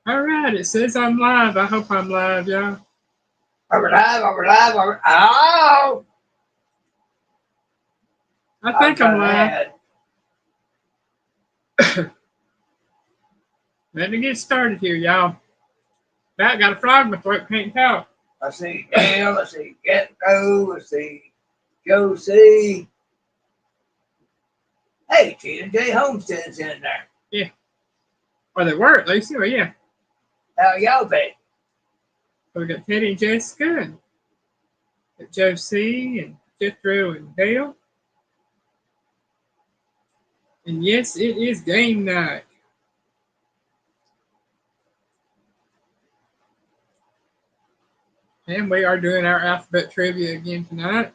All right, it says I'm live. I hope I'm live, y'all. We're live, we're live, oh! I I'm think I'm trying to live. add. Let me get started here, y'all. That got a frog in my throat, can't tell. Let's see Dale, let's see Getco, let's see Josie. Hey, T&J Homestead's in there. Yeah. Or they were at least. Oh, yeah. How y'all been? So we got Teddy and Jessica and got Josie and Jethro and Dale. And yes, it is game night. And we are doing our alphabet trivia again tonight.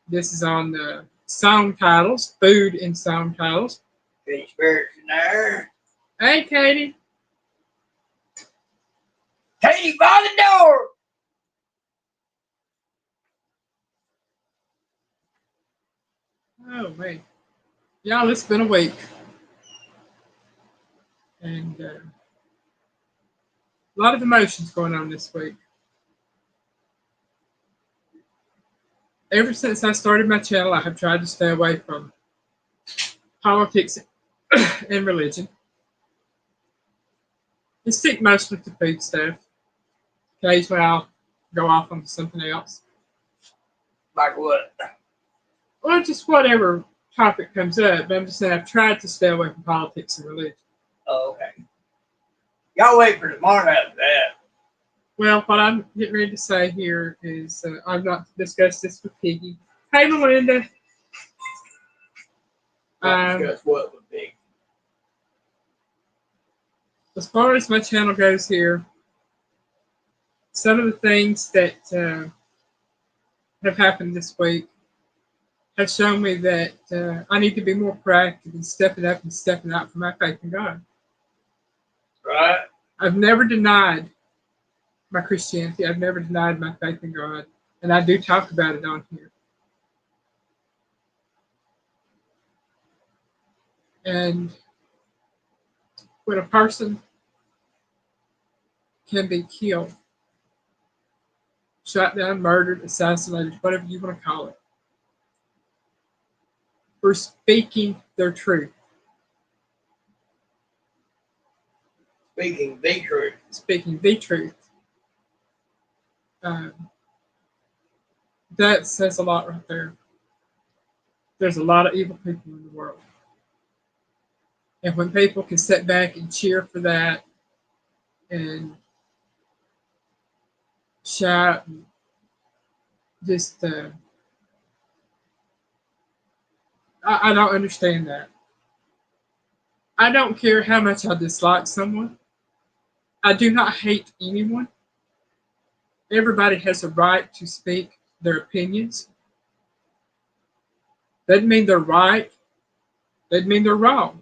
This is on the song titles, food and song titles. Any spirits in there? Hey, Katie. Katie, by the door! Oh, man. Y'all, it's been a week. And a lot of emotions going on this week. Ever since I started my channel, I have tried to stay away from politics and religion and stick mostly to food stuff. Occasionally, I'll go off on something else. Like what? Well, just whatever topic comes up. But I'm just saying I've tried to stay away from politics and religion. Oh, okay. Y'all wait for tomorrow after that. Well, what I'm getting ready to say here is I've not discussed this with Piggy. Hey, Melinda. Discuss what with Big? As far as my channel goes here, some of the things that have happened this week have shown me that I need to be more proactive in stepping up and stepping out for my faith in God. Right? I've never denied my Christianity. I've never denied my faith in God. And I do talk about it on here. And when a person can be killed, shot down, murdered, assassinated, whatever you want to call it, for speaking their truth. Speaking the truth. Speaking the truth. That says a lot right there. There's a lot of evil people in the world. And when people can sit back and cheer for that and shout and just, I don't understand that. I don't care how much I dislike someone. I do not hate anyone. Everybody has a right to speak their opinions. Doesn't mean they're right. Doesn't mean they're wrong.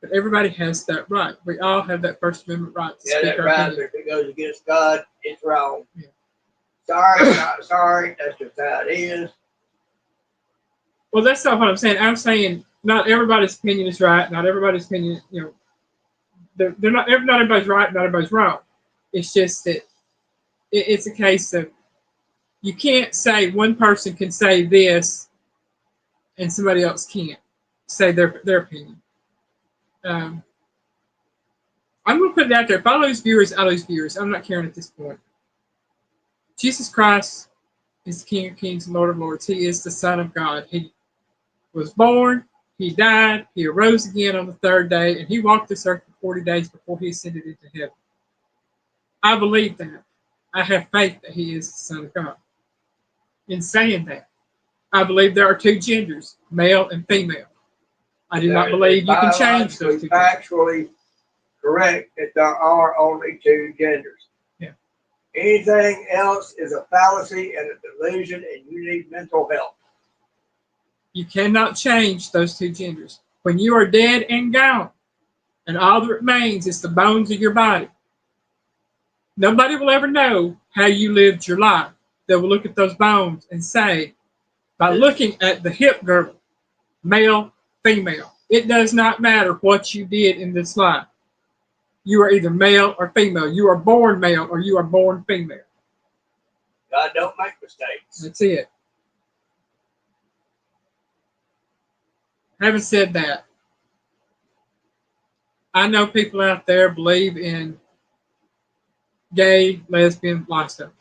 But everybody has that right. We all have that First Amendment right to speak our right. opinion. If it goes against God, it's wrong. Yeah. Sorry, not sorry. That's just how it is. Well, that's not what I'm saying. I'm saying not everybody's opinion is right. Not everybody's opinion, they're not everybody's right. Not everybody's wrong. It's just that it's a case of you can't say one person can say this and somebody else can't say their opinion. I'm going to put it out there. If I lose viewers, I lose viewers. I'm not caring at this point. Jesus Christ is the King of Kings and Lord of Lords. He is the Son of God. He was born, he died, he arose again on the third day, and he walked this earth for 40 days before he ascended into heaven. I believe that. I have faith that he is the Son of God. In saying that, I believe there are two genders, male and female. I do not believe you can change those two. Factually correct that there are only two genders. Yeah. Anything else is a fallacy and a delusion, and you need mental help. You cannot change those two genders. When you are dead and gone, and all that remains is the bones of your body, nobody will ever know how you lived your life. They will look at those bones and say, by looking at the hip girdle, male, female, it does not matter what you did in this life. You are either male or female. You are born male or you are born female. God don't make mistakes. That's it. Having said that, I know people out there believe in gay, lesbian lifestyle.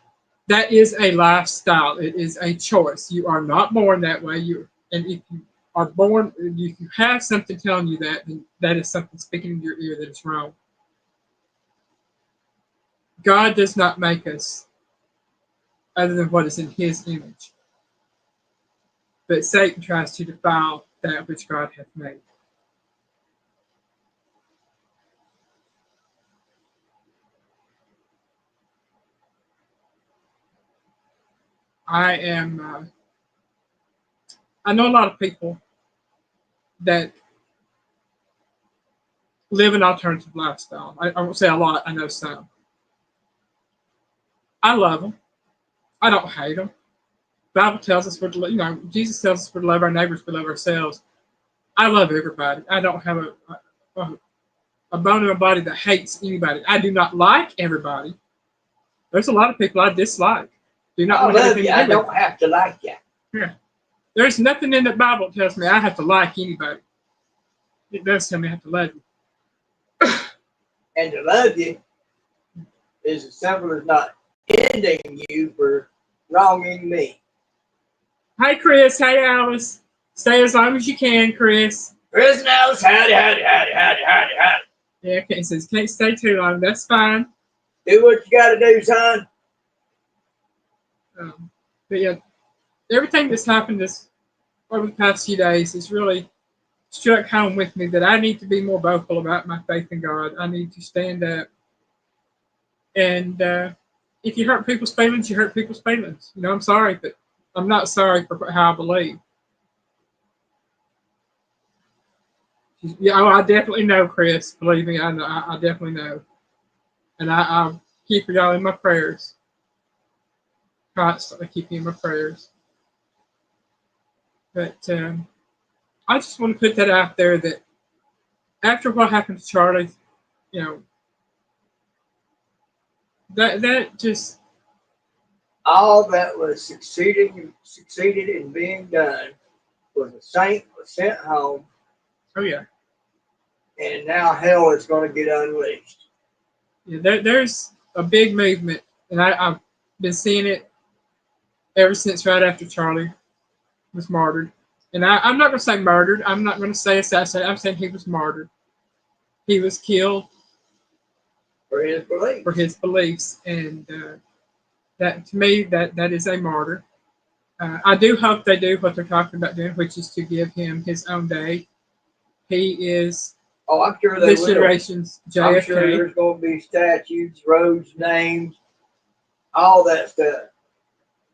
That is a lifestyle. It is a choice. You are not born that way. And if you are born, if you have something telling you that, then that is something speaking in your ear that is wrong. God does not make us other than what is in His image. But Satan tries to defile that which God hath made. I know a lot of people that live an alternative lifestyle. I won't say a lot, I know some. I love them. I don't hate them. The Bible tells us Jesus tells us we're to love our neighbors, we love ourselves. I love everybody. I don't have a bone in my body that hates anybody. I do not like everybody. There's a lot of people I dislike. Do not I want love anything you. to do I with don't have to like you. Yeah. There's nothing in the Bible that tells me I have to like anybody. It does tell me I have to love you. And to love you is as simple as not ending you for wronging me. Hi, Chris. Hey, Alice. Stay as long as you can, Chris. Chris and Alice, howdy. Yeah, okay. It says can't stay too long. That's fine. Do what you got to do, son. But yeah, everything that's happened over the past few days has really struck home with me that I need to be more vocal about my faith in God. I need to stand up. And if you hurt people's feelings, you hurt people's feelings. I'm sorry, but I'm not sorry for how I believe. Yeah, I definitely know, Chris. Believe me, I know. I definitely know. And I keep y'all in my prayers. Constantly keep you in my prayers. But I just want to put that out there that after what happened to Charlie, that just all that was succeeded in being done was a saint was sent home. Oh yeah. And now hell is going to get unleashed. Yeah, there's a big movement, and I've been seeing it ever since right after Charlie was martyred. And I'm not going to say murdered. I'm not going to say assassinated. I'm saying he was martyred. He was killed for his beliefs, and that to me that is a martyr. I do hope they do what they're talking about doing, which is to give him his own day. He is. Oh, I'm sure they this will. generation's JFK. I'm sure there's going to be statues, roads, names, all that stuff.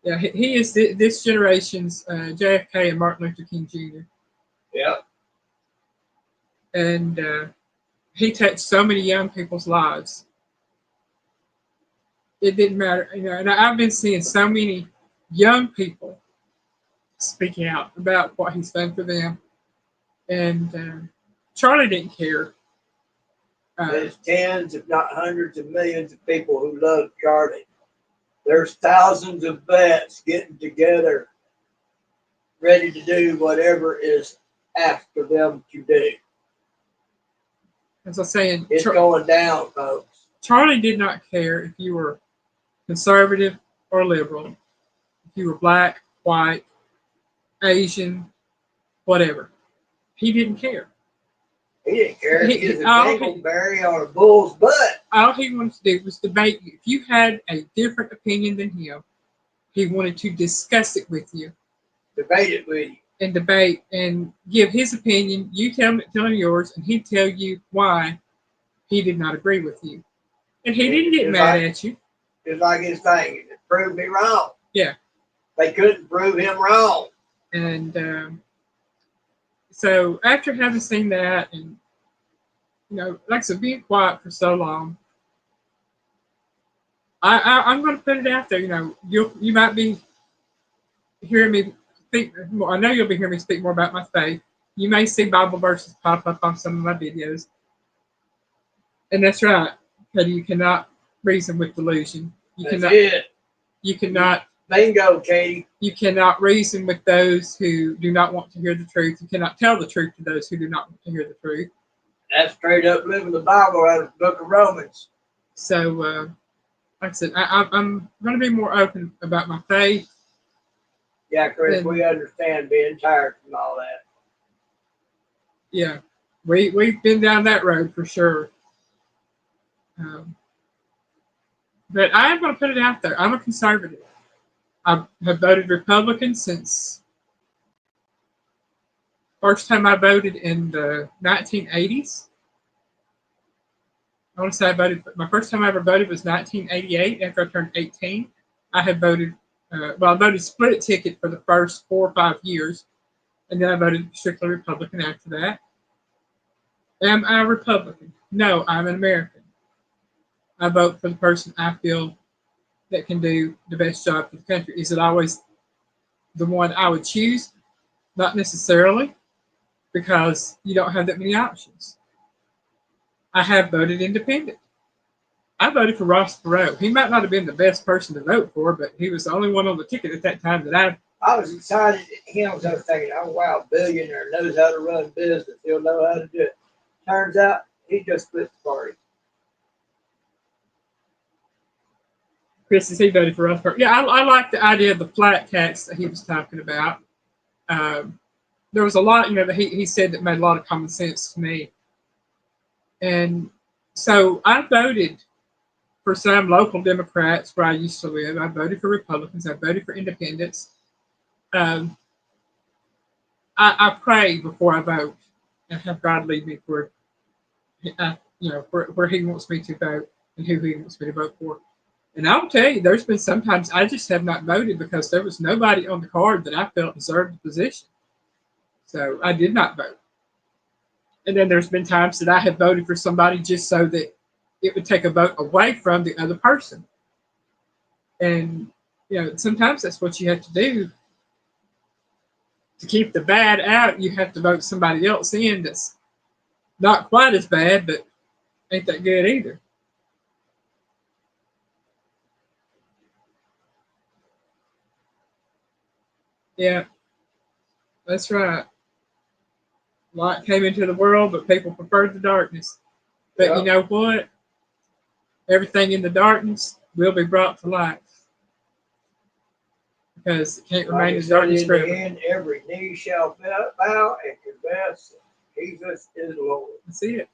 Yeah, he is this generation's JFK and Martin Luther King Jr. Yep. And he touched so many young people's lives. It didn't matter, and I've been seeing so many young people speaking out about what he's done for them. And Charlie didn't care. There's tens, if not hundreds of millions of people who love Charlie. There's thousands of vets getting together, ready to do whatever is asked of them to do. As I was saying, it's going down, folks. Charlie did not care if you were conservative or liberal, if you were black, white, Asian, whatever. He didn't care. He didn't care if he was a dingleberry on a bull's butt. All he wanted to do was debate you. If you had a different opinion than him, he wanted to discuss it with you. Debate it with you. And debate and give his opinion. You tell him yours, and he'd tell you why he did not agree with you. And he didn't get mad at you. Just like his thing. It proved me wrong. Yeah. They couldn't prove him wrong. And so after having seen that, and like I said, being quiet for so long, I'm going to put it out there. You might be hearing me speak more. I know you'll be hearing me speak more about my faith. You may see Bible verses pop up on some of my videos. And that's right, Cody. You cannot reason with delusion. That's it. You cannot. Bingo, Katie. You cannot reason with those who do not want to hear the truth. You cannot tell the truth to those who do not want to hear the truth. That's straight up living the Bible out of the book of Romans. So, like I said, I'm going to be more open about my faith. Yeah, Chris, we understand being tired from all that. Yeah, we've been down that road for sure. But I am going to put it out there. I'm a conservative. I have voted Republican since first time I voted in the 1980s. I want to say I voted. My first time I ever voted was 1988. After I turned 18, I had voted. I voted split ticket for the first 4 or 5 years, and then I voted strictly Republican after that. Am I a Republican? No, I'm an American. I vote for the person I feel that can do the best job for the country. Is it always the one I would choose? Not necessarily, because you don't have that many options. I have voted independent. I voted for Ross Perot. He might not have been the best person to vote for, but he was the only one on the ticket at that time that I was excited. I was thinking, oh, wow, billionaire knows how to run business. He'll know how to do it. Turns out he just split the party. Chris, he voted for Ross Perot. Yeah, I like the idea of the flat tax that he was talking about. There was a lot, that he said that made a lot of common sense to me. And so I voted for some local Democrats where I used to live. I voted for Republicans. I voted for independents. I pray before I vote and have God lead me where He wants me to vote and who He wants me to vote for. And I'll tell you, there's been sometimes I just have not voted because there was nobody on the card that I felt deserved the position. So I did not vote. And then there's been times that I have voted for somebody just so that it would take a vote away from the other person. And, sometimes that's what you have to do. To keep the bad out, you have to vote somebody else in that's not quite as bad, but ain't that good either. Yeah, that's right. Light came into the world, but people preferred the darkness. But You know what? Everything in the darkness will be brought to light. Because it can't remain in darkness forever. In the end, every knee shall bow and confess Jesus is Lord. That's it.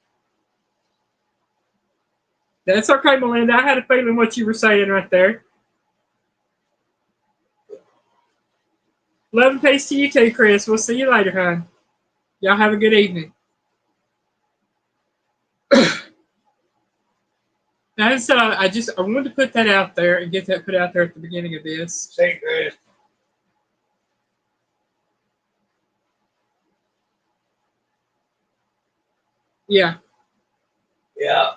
That's okay, Melinda. I had a feeling what you were saying right there. Love and peace to you too, Chris. We'll see you later, hon. Y'all have a good evening. That's I wanted to put that out there and get that put out there at the beginning of this. Say, Chris. Yeah. Yeah.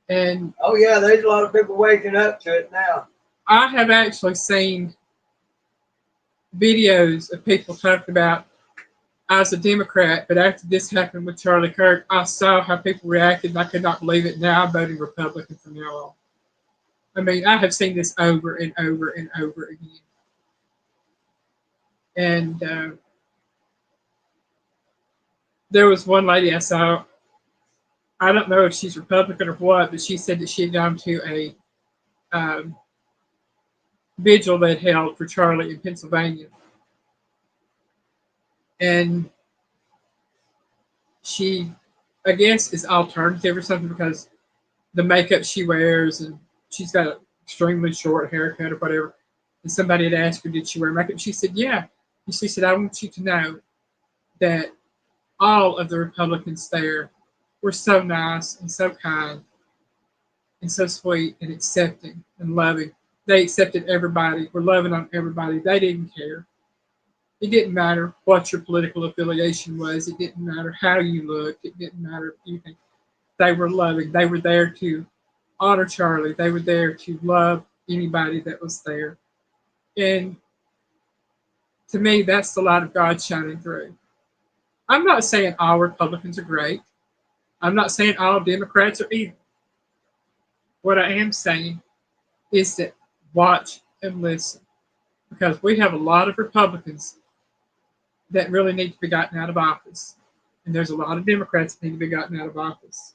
And there's a lot of people waking up to it now. I have actually seen videos of people talking about I was a Democrat, but after this happened with Charlie Kirk, I saw how people reacted, and I could not believe it. Now I'm voting Republican from now on. I mean, I have seen this over and over and over again. And there was one lady I saw, I don't know if she's Republican or what, but she said that she had gone to a vigil that held for Charlie in Pennsylvania. And she, I guess, is alternative or something because the makeup she wears, and she's got an extremely short haircut or whatever. And somebody had asked her, did she wear makeup? She said, yeah. And she said, I want you to know that all of the Republicans there were so nice and so kind and so sweet and accepting and loving. They accepted everybody, were loving on everybody. They didn't care. It didn't matter what your political affiliation was. It didn't matter how you looked. It didn't matter anything. They were loving. They were there to honor Charlie. They were there to love anybody that was there. And to me, that's the light of God shining through. I'm not saying all Republicans are great. I'm not saying all Democrats are evil. What I am saying is that watch and listen, because we have a lot of Republicans that really need to be gotten out of office, and there's a lot of Democrats that need to be gotten out of office.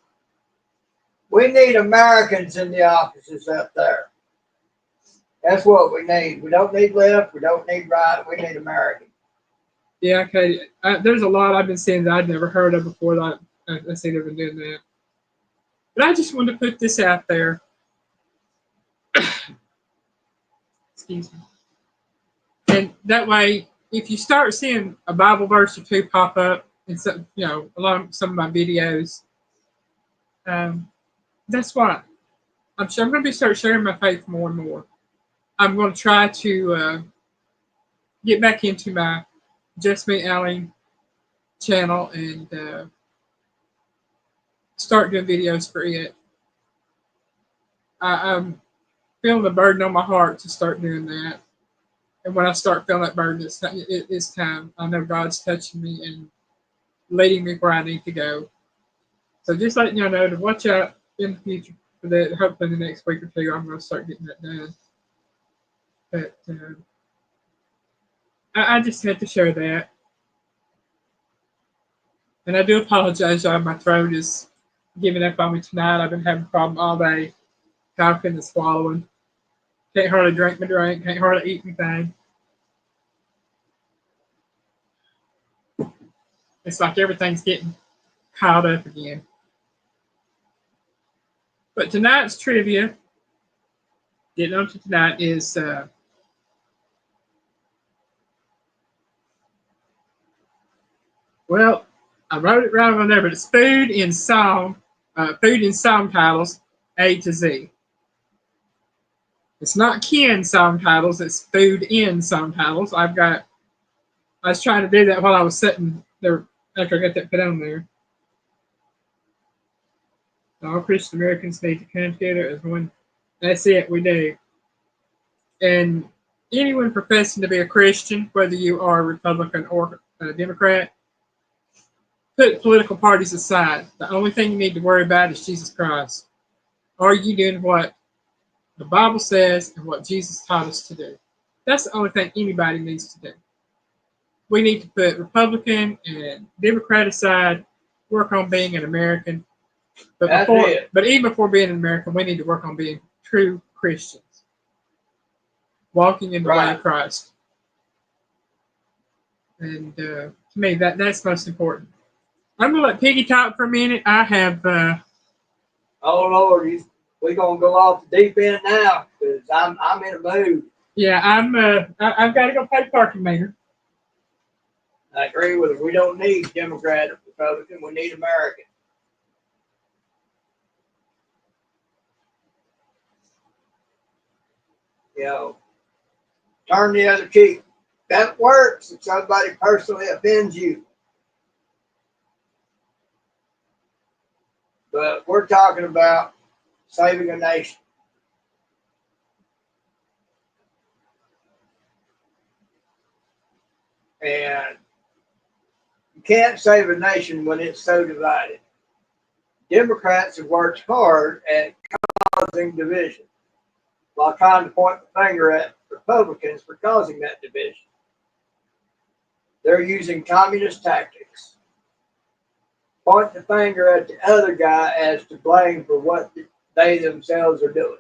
We need Americans in the offices up there. That's what we need. We don't need left. We don't need right. We need Americans. Yeah, okay. There's a lot I've been seeing that I'd never heard of before that I see they've been doing that. But I just wanted to put this out there. Excuse me. And that way, if you start seeing a Bible verse or two pop up in some, along some of my videos, that's why. I'm going to start sharing my faith more and more. I'm going to try to get back into my Just Me Alyne channel and start doing videos for it. I'm feeling the burden on my heart to start doing that. And when I start feeling that burden, it's time. I know God's touching me and leading me where I need to go. So just letting y'all know to watch out in the future for that. Hopefully in the next week or two, I'm going to start getting that done. But I just had to share that. And I do apologize, y'all. My throat is giving up on me tonight. I've been having a problem all day, coughing and swallowing. Can't hardly drink my drink. Can't hardly eat anything. It's like everything's getting piled up again. But tonight's trivia, getting on to tonight, is well, I wrote it right on there, but it's food in song titles A to Z. It's not kin song titles, it's food in song titles. I was trying to do that while I was sitting there after I got that put on there. All Christian Americans need to come together as one. That's it, we do. And anyone professing to be a Christian, whether you are a Republican or a Democrat, put political parties aside. The only thing you need to worry about is Jesus Christ. Are you doing what the Bible says and what Jesus taught us to do? That's the only thing anybody needs to do. We need to put Republican and Democrat aside, work on being an American. But even before being an American, we need to work on being true Christians, walking in the way of Christ. And to me, that's most important. I'm going to let Piggy talk for a minute. I have... oh, Lord, we're going to go off the deep end now because I'm in a mood. Yeah, I've got to go pay parking meter. I agree with it. We don't need Democrat or Republican. We need American. Turn the other cheek. That works if somebody personally offends you. But we're talking about saving a nation. And you can't save a nation when it's so divided. Democrats have worked hard at causing division while trying to point the finger at Republicans for causing that division. They're using communist tactics. Point the finger at the other guy as to blame for what they themselves are doing.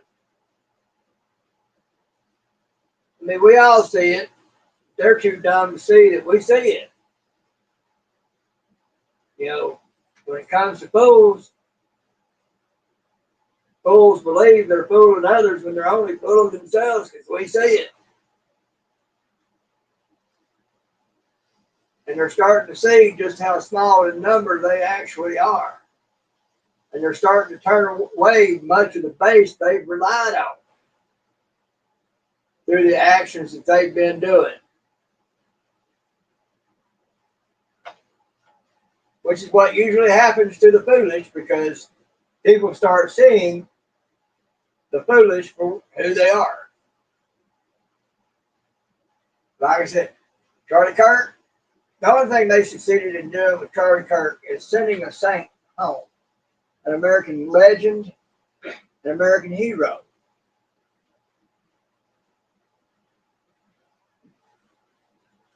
I mean, we all see it. They're too dumb to see that we see it. When it comes to fools believe they're fooling others when they're only fooling themselves because we see it. And they're starting to see just how small in number they actually are. And they're starting to turn away much of the base they've relied on through the actions that they've been doing. Which is what usually happens to the foolish, because people start seeing the foolish for who they are. Like I said, Charlie Kirk, the only thing they succeeded in doing with Charlie Kirk is sending a saint home. an American legend, an American hero.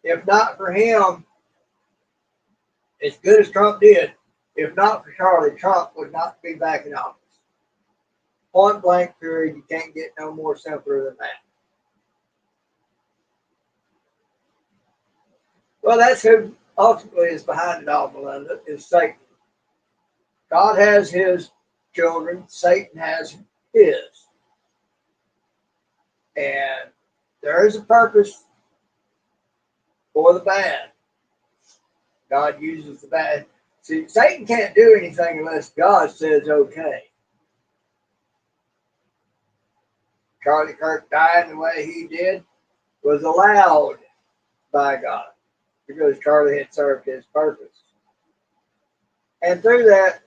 If not for him, as good as Trump did, if not for Charlie, Trump would not be back in office. Point blank period. You can't get no more simpler than that. Well, that's who ultimately is behind it all, Melinda, is Satan. God has his children. Satan has his. And there is a purpose for the bad. God uses the bad. See, Satan can't do anything unless God says okay. Charlie Kirk dying the way he did was allowed by God because Charlie had served his purpose. And through that,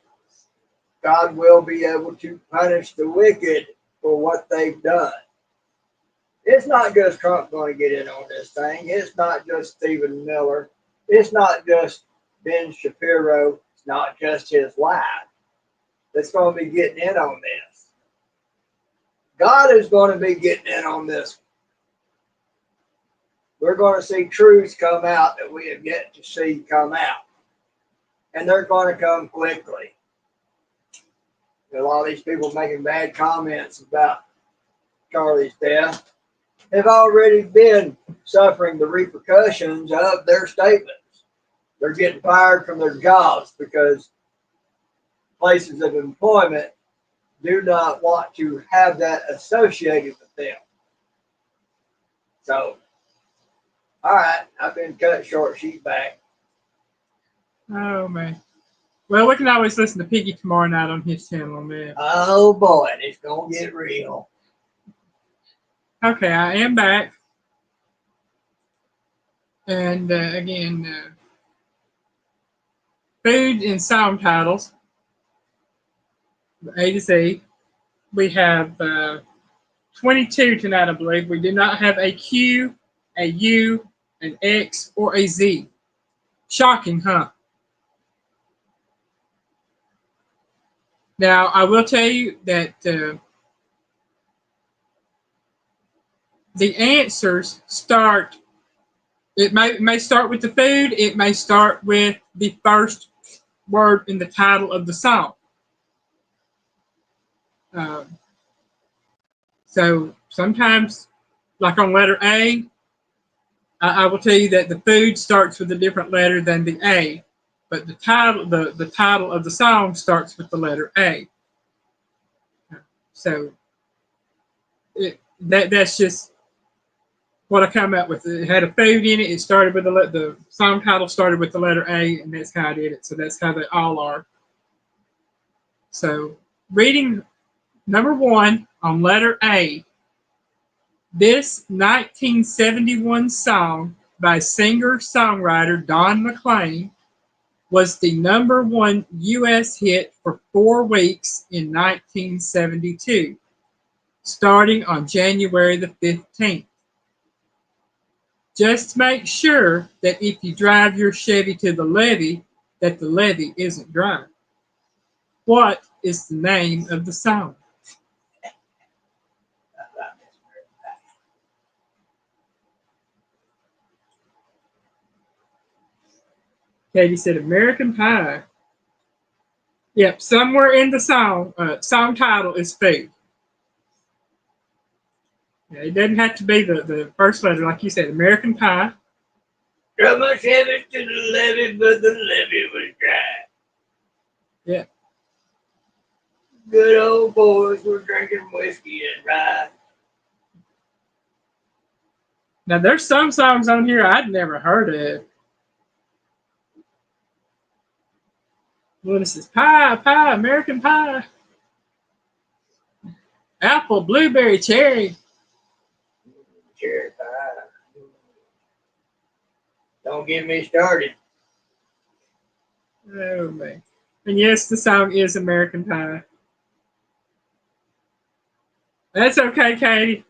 God will be able to punish the wicked for what they've done. It's not just Trump going to get in on this thing. It's not just Stephen Miller. It's not just Ben Shapiro. It's not just his wife that's going to be getting in on this. God is going to be getting in on this. We're going to see truths come out that we have yet to see come out. And they're going to come quickly. A lot of these people making bad comments about Charlie's death have already been suffering the repercussions of their statements. They're getting fired from their jobs because places of employment do not want to have that associated with them. So, all right, I've been cut short. She's back. Oh, man. Well, we can always listen to Piggy tomorrow night on his channel, man. Oh, boy, it's going to get real. Okay, I am back. And again, food and song titles, A to Z. We have 22 tonight, I believe. We do not have a Q, a U, an X, or a Z. Shocking, huh? Now, I will tell you that the answers start, it may start with the food, it may start with the first word in the title of the song. So sometimes, like on letter A, I will tell you that the food starts with a different letter than the A, but the title of the song starts with the letter A. So that's just what I come up with. It had a food in it. It started with the song title started with the letter A, and that's how I did it. So that's how they all are. So reading number 1 on letter A. This 1971 song by singer-songwriter Don McLean was the number 1 U.S. hit for 4 weeks in 1972, starting on January the 15th. Just make sure that if you drive your Chevy to the levee, that the levee isn't dry. What is the name of the song? Katie said American Pie. Yep, somewhere in the song title is food. Yeah, it doesn't have to be the first letter, like you said, American Pie. Drove my Chevy to the levee, but the levee was dry. Yeah. Good old boys were drinking whiskey and rye. Now, there's some songs on here I'd never heard of. Well, this is pie, American Pie. Apple, blueberry, cherry. Cherry pie. Don't get me started. Oh, man. And yes, the song is American Pie. That's okay, Katie.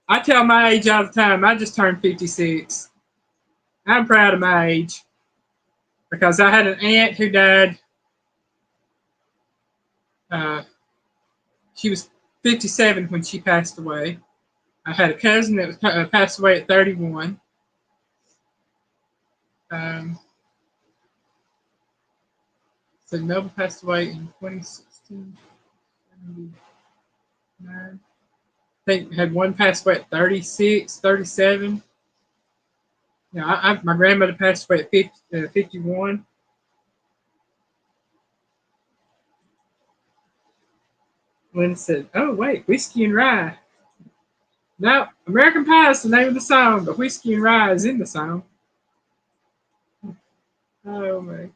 I tell my age all the time. I just turned 56. I'm proud of my age because I had an aunt who died She was 57 when she passed away. I had a cousin that was passed away at 31. So Melba passed away in 2016. 79. I think had one passed away at 36, 37. My grandmother passed away at 51. Lynn said, "Oh wait, whiskey and rye." No, American Pie is the name of the song, but whiskey and rye is in the song. Oh man.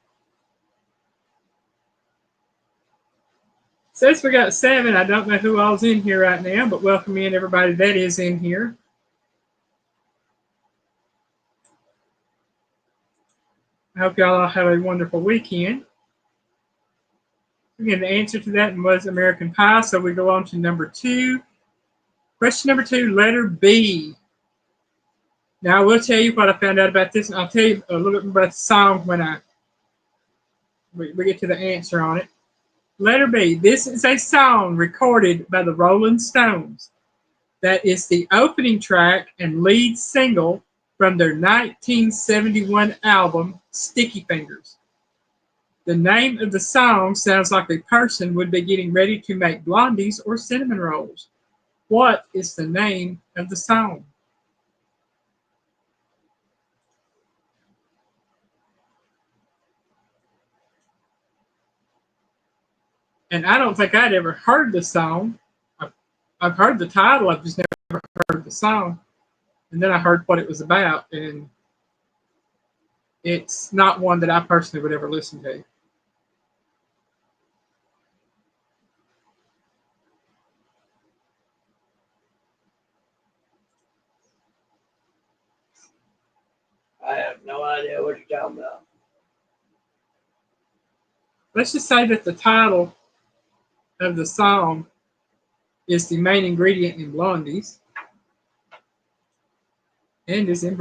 Since we got 7, I don't know who all's in here right now, but welcome in everybody that is in here. I hope y'all all have a wonderful weekend. Again, the answer to that was American Pie, so we go on to number 2. Question number 2, letter B. Now, I will tell you what I found out about this, and I'll tell you a little bit about the song when we get to the answer on it. Letter B. This is a song recorded by the Rolling Stones. That is the opening track and lead single from their 1971 album, Sticky Fingers. The name of the song sounds like a person would be getting ready to make blondies or cinnamon rolls. What is the name of the song? And I don't think I'd ever heard the song. I've heard the title, I've just never heard the song. And then I heard what it was about, and it's not one that I personally would ever listen to. I have no idea what you're talking about. Let's just say that the title of the song is the main ingredient in blondies and is in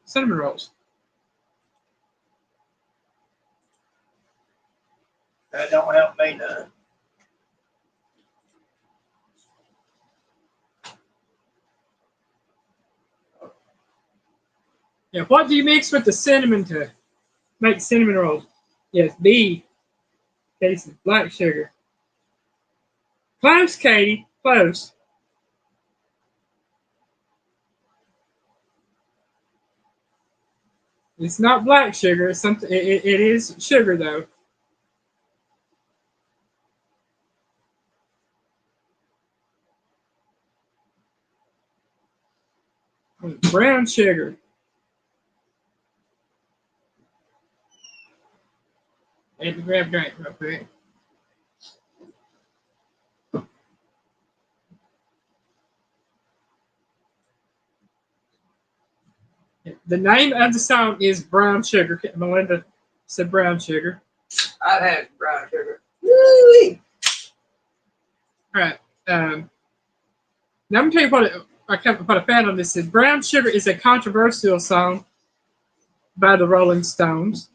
cinnamon rolls. That don't help me none. Yeah, what do you mix with the cinnamon to make cinnamon rolls? Yes, B. Casey, black sugar. Close, Katie, close. It's not black sugar. It's something. It is sugar though. Brown sugar. I had to grab a drink real quick. The name of the song is Brown Sugar. Melinda said brown sugar. I've had brown sugar. Woo-wee. All right. Now I'm going to tell you what I found on this. Is Brown Sugar is a controversial song by the Rolling Stones.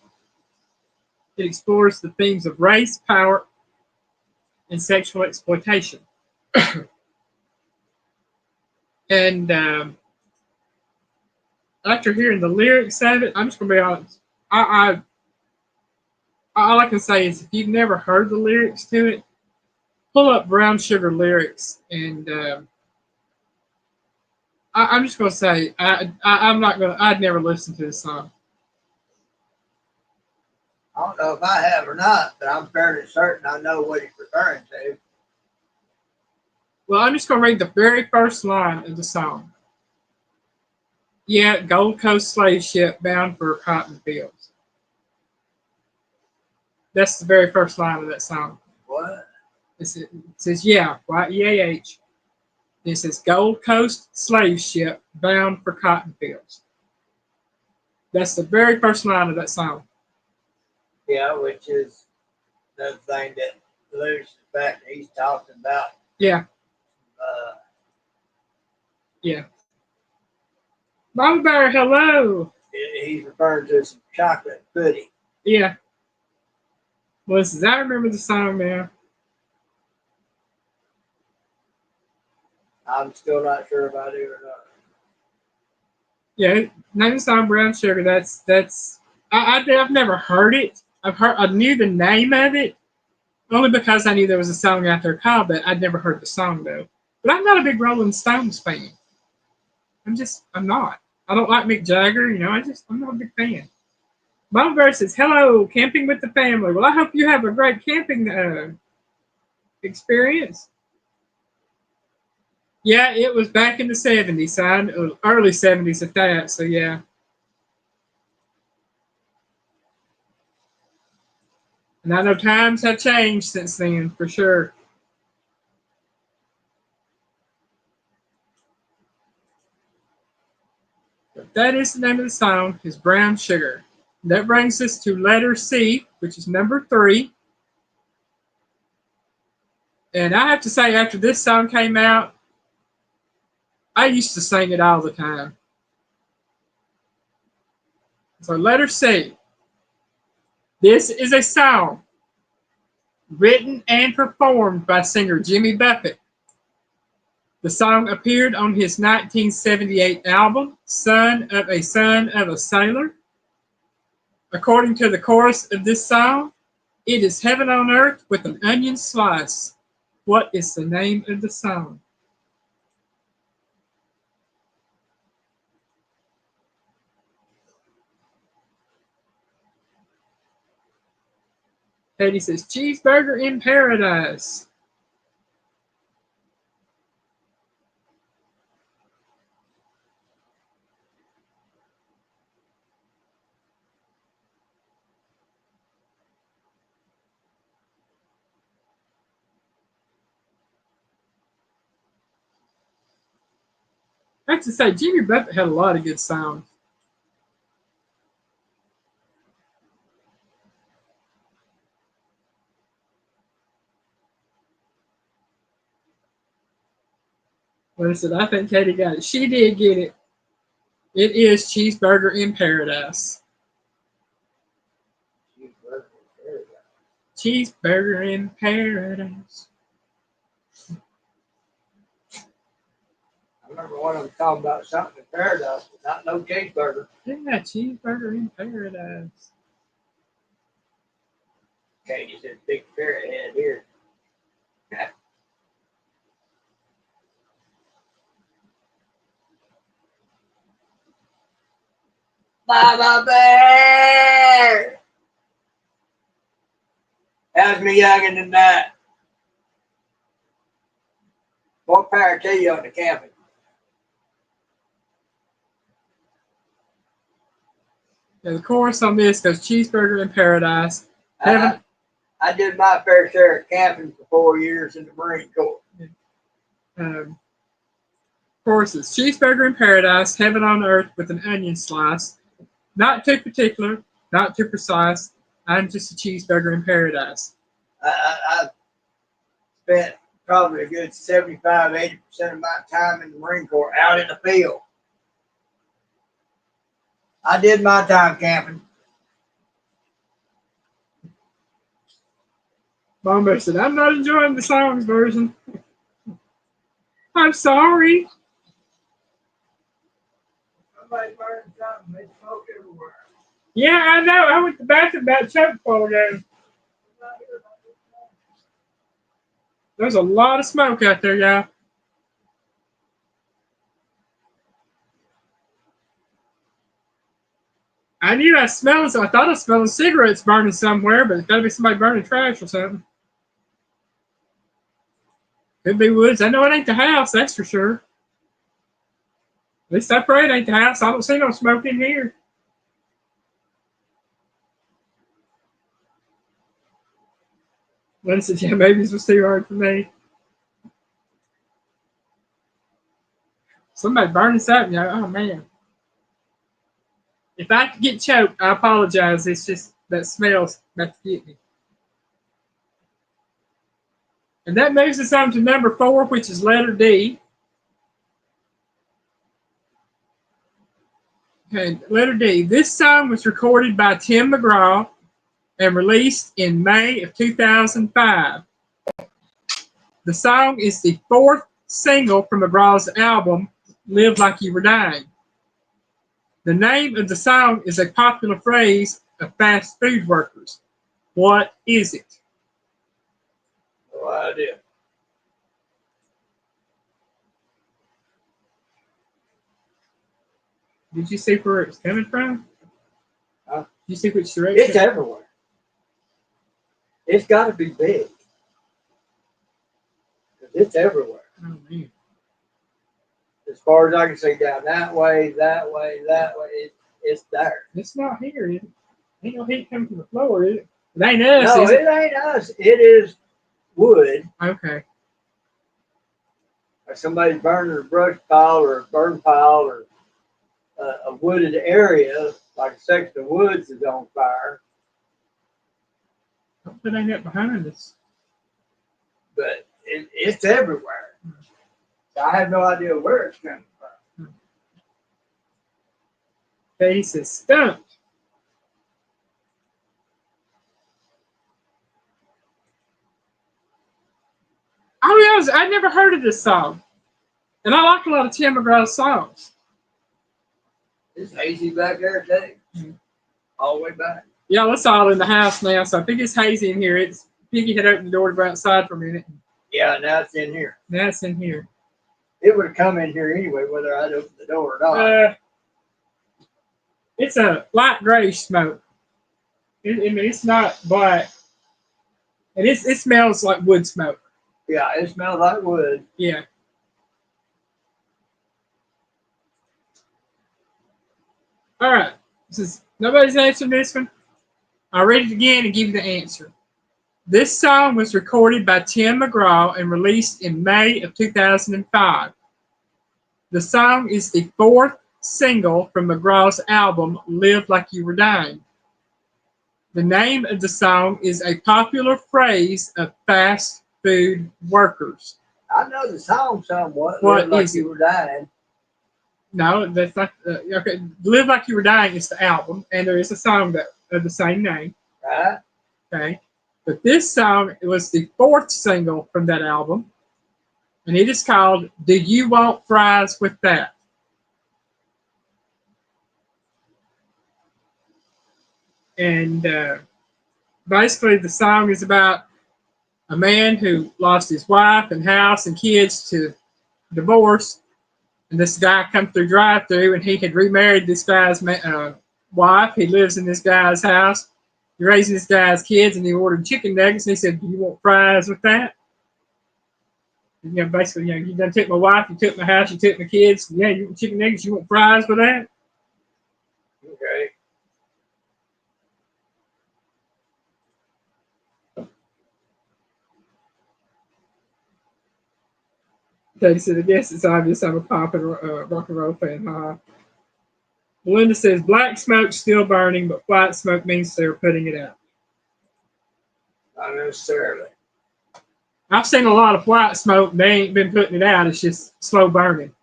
It explores the themes of race, power, and sexual exploitation. And after hearing the lyrics of it, I'm just going to be honest. All I can say is if you've never heard the lyrics to it, pull up Brown Sugar lyrics, and I'm just going to say I'm not going to. I'd never listen to this song. I don't know if I have or not, but I'm fairly certain I know what he's referring to. Well, I'm just going to read the very first line of the song. Yeah, Gold Coast slave ship bound for cotton fields. That's the very first line of that song. What? It says, yeah, Y-E-A-H. It says, Gold Coast slave ship bound for cotton fields. That's the very first line of that song. Yeah, which is the thing that alludes to the fact that he's talking about. Yeah. Yeah. Mama Bear, hello. He's referring to some chocolate pudding. Yeah. Well, I remember the song now. I'm still not sure if I do or not. Yeah, name the song Brown Sugar. I've never heard it. I knew the name of it only because I knew there was a song out there called that. I'd never heard the song though. But I'm not a big Rolling Stones fan. I'm not. I don't like Mick Jagger. I'm not a big fan. Mom Bear says, "Hello, camping with the family." Well, I hope you have a great camping experience. Yeah, it was back in the 70s, son. Early 70s at that. So yeah. And I know times have changed since then, for sure. But that is the name of the song, is Brown Sugar. And that brings us to letter C, which is number 3. And I have to say, after this song came out, I used to sing it all the time. So letter C. This is a song written and performed by singer Jimmy Buffett. The song appeared on his 1978 album, Son of a Sailor. According to the chorus of this song, it is heaven on earth with an onion slice. What is the name of the song? Teddy says, Cheeseburger in Paradise. I have to say, Jimmy Buffett had a lot of good songs. What I said, I think Katie got it. She did get it. It is Cheeseburger in Paradise. Cheeseburger in Paradise. I remember one of them talking about something in paradise, but not no cheeseburger. Yeah, Cheeseburger in Paradise. Katie said, big parrot head here. Mama Bear! How's me youngin' tonight? What power to you on the camping? Yeah, the chorus on this goes Cheeseburger in Paradise. I did my fair share of camping for 4 years in the Marine Corps. Chorus is Cheeseburger in Paradise, heaven on earth with an onion slice. Not too particular, not too precise. I'm just a cheeseburger in paradise. I spent probably a good 75-80% of my time in the Marine Corps out in the field. I did my time camping. Bomber said, I'm not enjoying the songs version. I'm sorry. Somebody burned something. They smoke everywhere. Yeah, I know. I went to the bathroom about choke full ago. There's a lot of smoke out there, y'all. I knew I smelled it. I thought I smelled cigarettes burning somewhere, but it's got to be somebody burning trash or something. Could be woods. I know it ain't the house, that's for sure. At least I pray it ain't the house. I don't see no smoke in here. Lynn said, yeah, maybe this was too hard for me. Somebody burning something. Oh, man. If I get choked, I apologize. It's just that smell's about to get me. And that moves us on to number 4, which is letter D. Okay, letter D. This song was recorded by Tim McGraw and released in May of 2005. The song is the 4th single from McGraw's album, Live Like You Were Dying. The name of the song is a popular phrase of fast food workers. What is it? No idea. Did you see where it's coming from? Huh? Did you see which direction? It's everywhere. It's got to be big. It's everywhere. Oh, man. As far as I can see, down that way, it's there. It's not here, is it? Ain't no heat coming from the floor, is it? It ain't us, No, is it it? ain't us. It is wood. Okay. Or somebody's burning a brush pile or a burn pile or a wooded area, like a section of woods is on fire. Hopefully it ain't up behind us. But it's everywhere. I have no idea where it's coming from. Katie says stumped. Oh, yeah, I never heard of this song. And I like a lot of Tim McGraw's songs. It's hazy back there today. All the way back. Yeah, it's all in the house now, so I think it's hazy in here. Piggy had opened the door to go outside for a minute. Yeah, now it's in here. Now it's in here. It would have come in here anyway, whether I'd opened the door or not. It's a light gray smoke. I mean, it's not black. And it smells like wood smoke. Yeah, it smells like wood. Yeah. All right. Nobody's answering this one. I'll read it again and give you the answer. This song was recorded by Tim McGraw and released in May of 2005. The song is the fourth single from McGraw's album, Live Like You Were Dying. The name of the song is a popular phrase of fast food workers. I know the song somewhat. What Live Like is You it? Were Dying. No, that's not. Okay, Live Like You Were Dying is the album, and there is a song that of the same name. Right? Okay, but this song was the fourth single from that album, and it is called "Do You Want Fries with That?" And basically, the song is about a man who lost his wife and house and kids to divorce. And this guy comes through drive-through, and he had remarried this guy's wife. He lives in this guy's house. He's raising this guy's kids, and he ordered chicken nuggets. And he said, "Do you want fries with that?" And, basically, you done took my wife, you took my house, you took my kids. Yeah, you want chicken nuggets? You want fries with that? Okay. Katie said, "I guess it's obvious I'm a pop and rock and roll fan." Belinda says, "Black smoke's still burning, but white smoke means they're putting it out." Not necessarily. I've seen a lot of white smoke. They ain't been putting it out. It's just slow burning.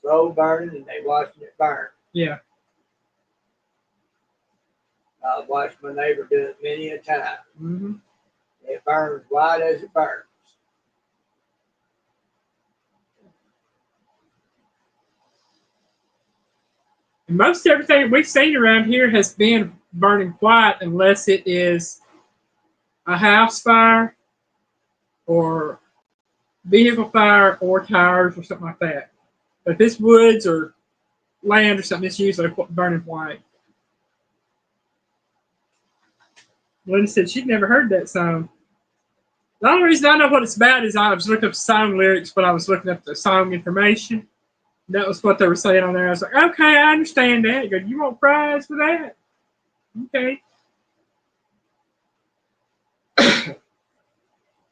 Slow burning, and they watching it burn. Yeah. I've watched my neighbor do it many a time. Mm-hmm. It burns white as it burns. And most everything we've seen around here has been burning white, unless it is a house fire or vehicle fire or tires or something like that. But if it's woods or land or something, it's usually burning white. Linda said she'd never heard that song. The only reason I know what it's about is I was looking up song lyrics, but I was looking up the song information. That was what they were saying on there. I was like, okay, I understand that. You go, "You want fries for that?" Okay.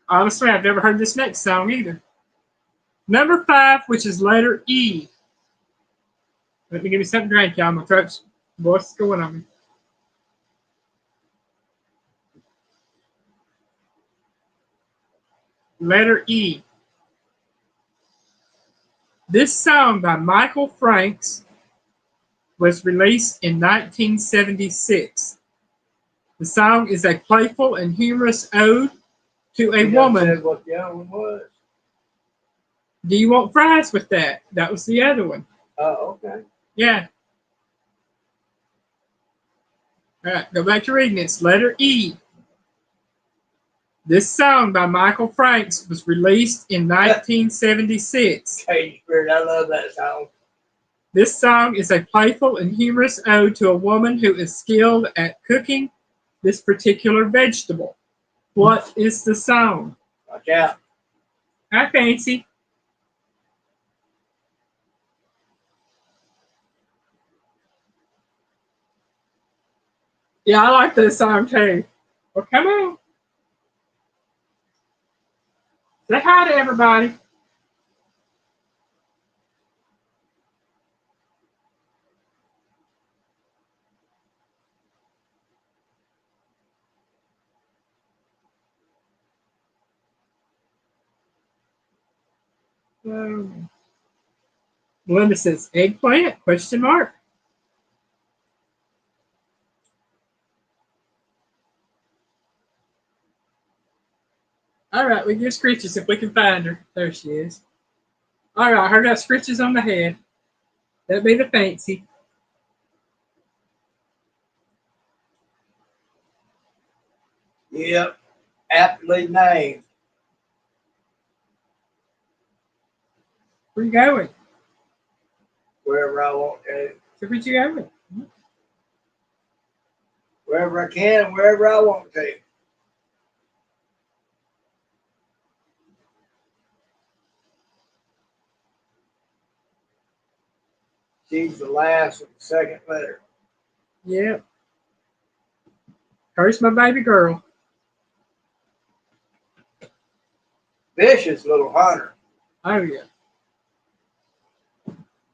Honestly, I've never heard this next song either. Number 5, which is letter E. Let me give me something to drink, y'all. My throat's, what's going on? Letter E. This song by Michael Franks was released in 1976. The song is a playful and humorous ode to a woman. Said what the other one was. Do you want fries with that? That was the other one. Oh, okay. Yeah. All right, go back to reading this. Letter E. This song by Michael Franks was released in 1976. Katy Spirit, I love that song. This song is a playful and humorous ode to a woman who is skilled at cooking this particular vegetable. What is the song? Watch out. Hi, Fancy. Yeah, I like this song too. Well, come on. Say hi to everybody. Belinda says eggplant? Question mark. All right, we give scritches if we can find her. There she is. All right, her got scritches on the head. That'd be the Fancy. Yep. Aptly named. Where you going? Wherever I want to. So where you going? Wherever I can, wherever I want to. She's the last of the second letter. Yep. Here's my baby girl. Vicious little hunter. Oh, yeah.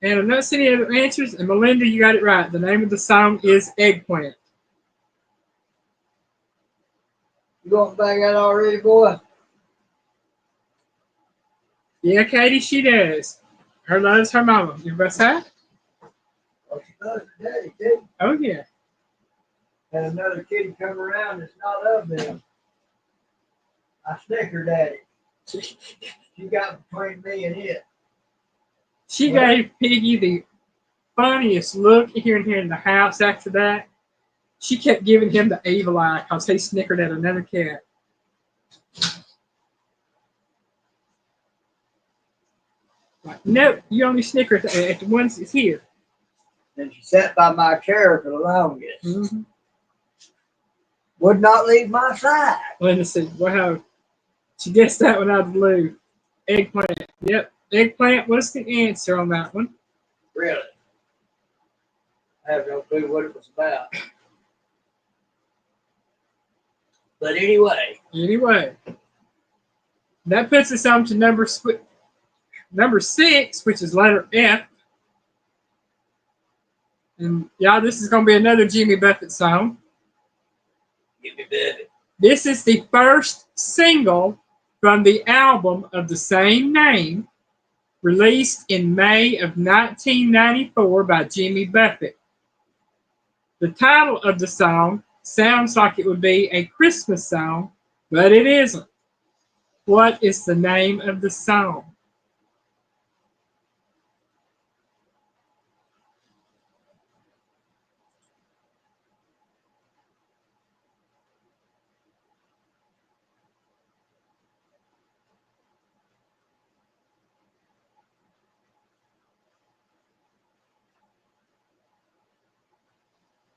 And I'm not seeing any other answers. And Melinda, you got it right. The name of the song is Eggplant. You gonna bang that already, boy? Yeah, Katie, she does. Her loves her mama. You best have? Oh, she loves her daddy, too. Oh, yeah. And another kid come around that's not of them. I snicker daddy. She got between me and it. She gave Piggy the funniest look here and here in the house after that. She kept giving him the evil eye because he snickered at another cat. Like, nope, you only snicker at the ones that's here. And she sat by my chair for the longest. Mm-hmm. Would not leave my side. Linda said, wow, she guessed that one out of the blue. Eggplant. Yep, eggplant was the answer on that one. Really? I have no clue what it was about. But anyway. That puts us on to number 6, which is letter F. And yeah, this is going to be another Jimmy Buffett song. Give me baby. This is the first single from the album of the same name, released in May of 1994 by Jimmy Buffett. The title of the song sounds like it would be a Christmas song, but it isn't. What is the name of the song?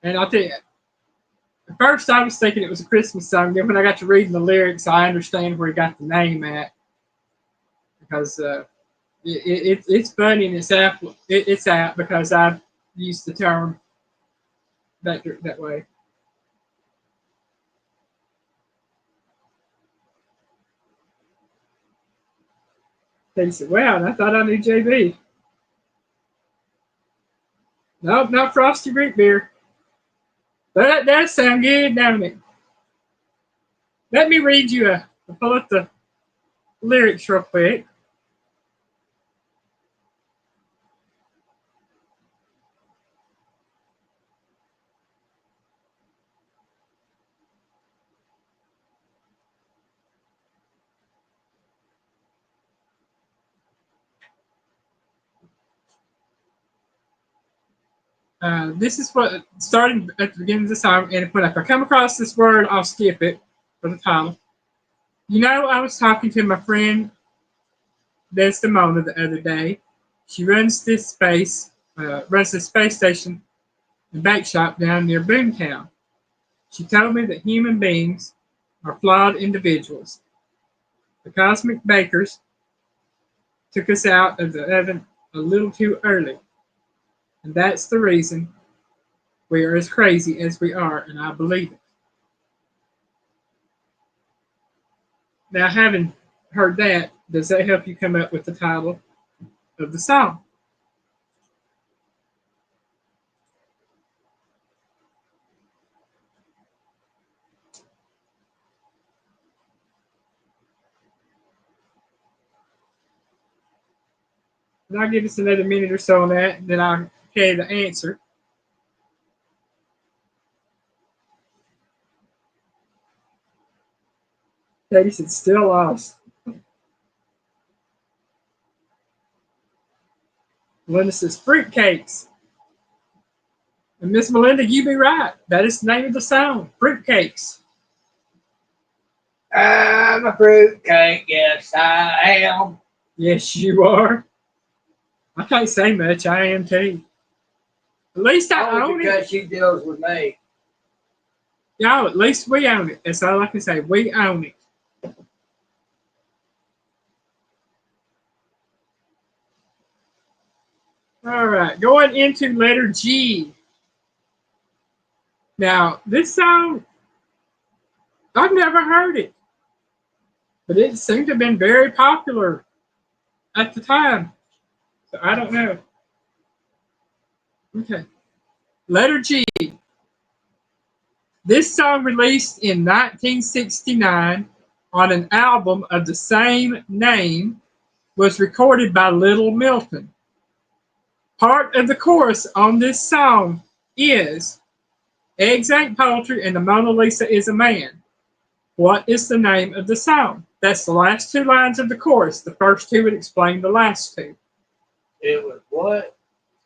And I'll tell you, at first I was thinking it was a Christmas song. Then when I got to reading the lyrics, I understand where he got the name at. Because it's funny and it's apt because I've used the term that way. They said, wow, and I thought I knew JB. Nope, not Frosty Root Beer. But that does sound good, don't it? Let me read you I'll pull up the lyrics real quick. This is what starting at the beginning of the song, and when if I come across this word, I'll skip it for the title. You know, I was talking to my friend Desdemona the other day. She runs this space station and bake shop down near Boomtown. She told me that human beings are flawed individuals. The cosmic bakers took us out of the oven a little too early, and that's the reason we are as crazy as we are, and I believe it. Now, having heard that, does that help you come up with the title of the song? And I'll give us another minute or so on that, and then I'll tell you the answer. Katie said, still lost. Melinda says, fruitcakes. And Miss Melinda, you be right. That is the name of the song, fruitcakes. I'm a fruitcake, yes I am. Yes, you are. I can't say much. I am too. At least I Only own because it. she deals with me. Y'all, at least we own it. That's all I can say. We own it. All right, going into letter G. Now, this song, I've never heard it, but it seemed to have been very popular at the time. So I don't know. Okay. Letter G. This song released in 1969 on an album of the same name was recorded by Little Milton. Part of the chorus on this song is eggs ain't poultry and the Mona Lisa is a man. What is the name of the song? That's the last two lines of the chorus. The first two would explain the last two. It was what?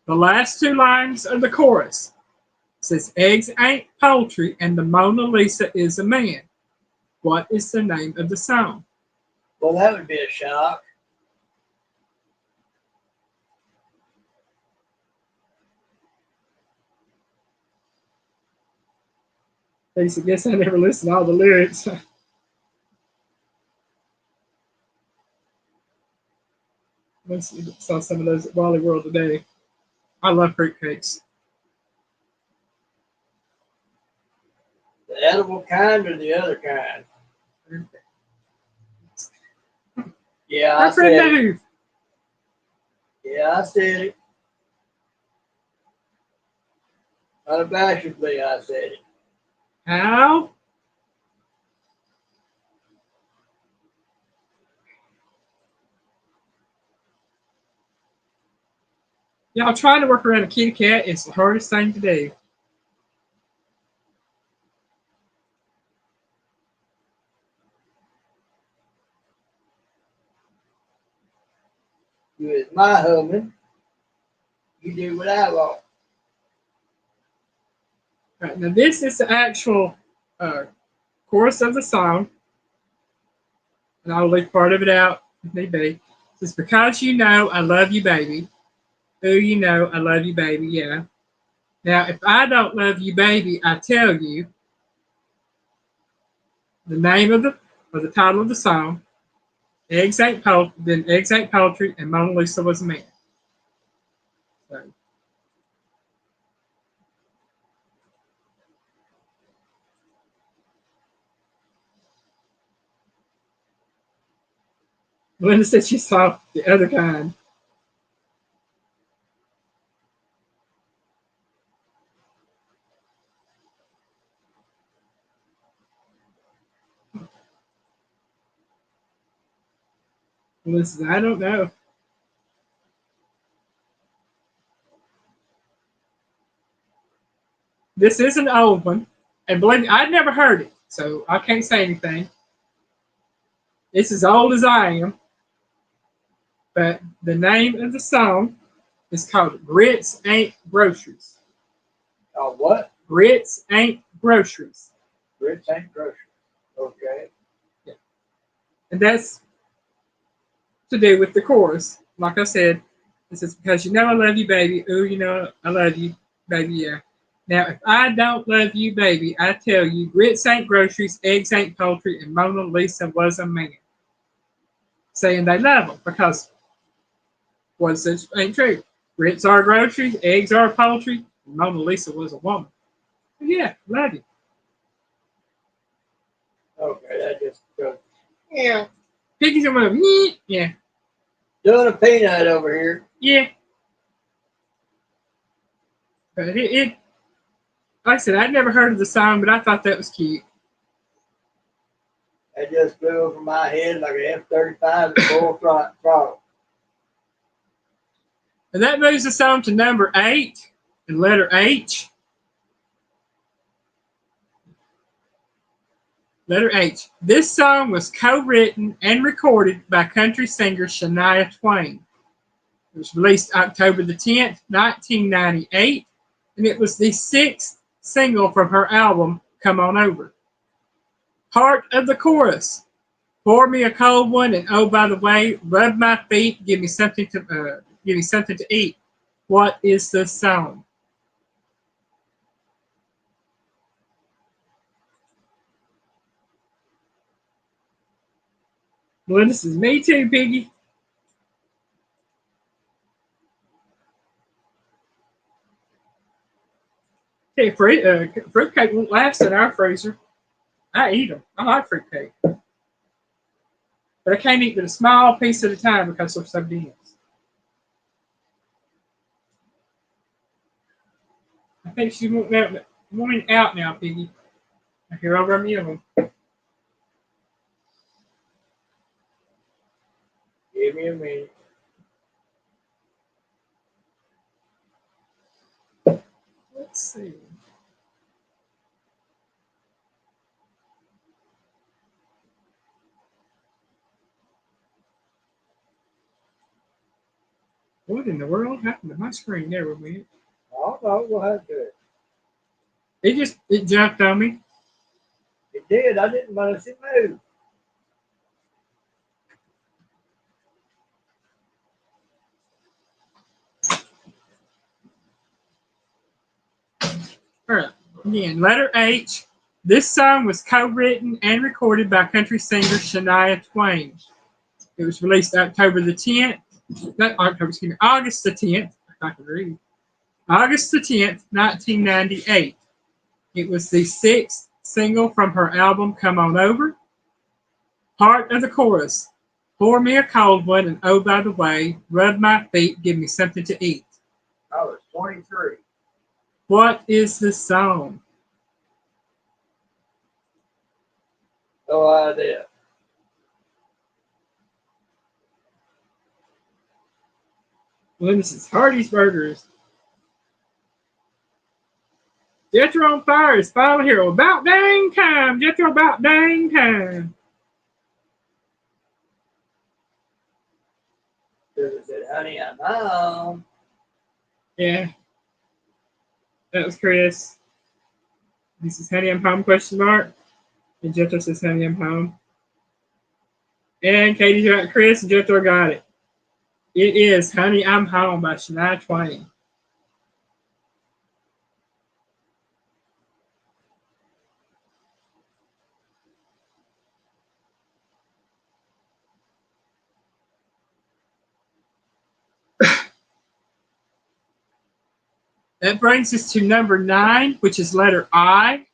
The last two lines of the chorus says eggs ain't poultry and the Mona Lisa is a man. What is the name of the song? Well, that would be a shock. They said, guess I never listened to all the lyrics. I saw some of those at Wally World today. I love fruitcakes. The edible kind or the other kind? Yeah, I said it. Yeah, I said it. Unabashedly, I said it. How? Y'all trying to work around a kitty cat is the hardest thing to do. You is my husband. You do what I want. All right, now this is the actual chorus of the song, and I'll leave part of it out if need be. It's because you know I love you, baby. Ooh, you know I love you, baby. Yeah. Now, if I don't love you, baby, I tell you the name of the or the title of the song. Eggs ain't poultry. Then eggs ain't poultry, and Mona Lisa was a man. So, Linda said she saw the other kind. Listen, I don't know. This is an old one, and believe me, I'd never heard it, so I can't say anything. It's as old as I am, but the name of the song is called "Grits Ain't Groceries." What? Grits ain't groceries. Grits ain't groceries. Okay. Yeah. And that's to do with the chorus. Like I said, this is because you know I love you, baby. Ooh, you know I love you, baby, yeah. Now, if I don't love you, baby, I tell you, grits ain't groceries, eggs ain't poultry, and Mona Lisa was a man. Saying they love them because what says ain't true. Grits are groceries, eggs are poultry, and Mona Lisa was a woman. Yeah, love you. Okay, that just goes. Yeah. Piggy's gonna go, yeah. Doing a peanut over here. Yeah. But like I said, I'd never heard of the song, but I thought that was cute. That just flew over my head like an F-35 at full throttle. And that moves us on to number 8, and letter H. Letter H. This song was co-written and recorded by country singer Shania Twain. It was released October the 10th, 1998, and it was the 6th single from her album, Come On Over. Part of the chorus. Pour me a cold one, and oh, by the way, rub my feet, give me something to eat. What is the song? Well, this is me too, Piggy. Okay, fruitcake won't last in our freezer. I eat them. I like fruitcake. But I can't eat but a small piece at a time because they're so dense. I think she's wanting out now, Piggy. I hear over a meal of them. Give me a minute. Let's see. What in the world happened to my screen there with me? Oh, no, we'll have to. It jumped on me. It did. I didn't want to move. All right. Again, letter H. This song was co-written and recorded by country singer Shania Twain. It was released October the 10th. August the 10th. I can read. August the 10th, 1998. It was the 6th single from her album Come On Over. Part of the chorus. Pour me a cold one, and oh, by the way, rub my feet, give me something to eat. I was 23. What is the song? No idea. Well, this is Hardy's Burgers. Jethro on Fire is finally here. About dang time, Jethro, about dang time. Sugar said, honey, I'm home. Yeah, that was Chris. This is Honey, I'm home, question mark. And Jethro says, Honey, I'm home. And Katie got Chris, and Jethro got it. It is Honey, I'm Home by Shania Twain. That brings us to number 9, which is letter I.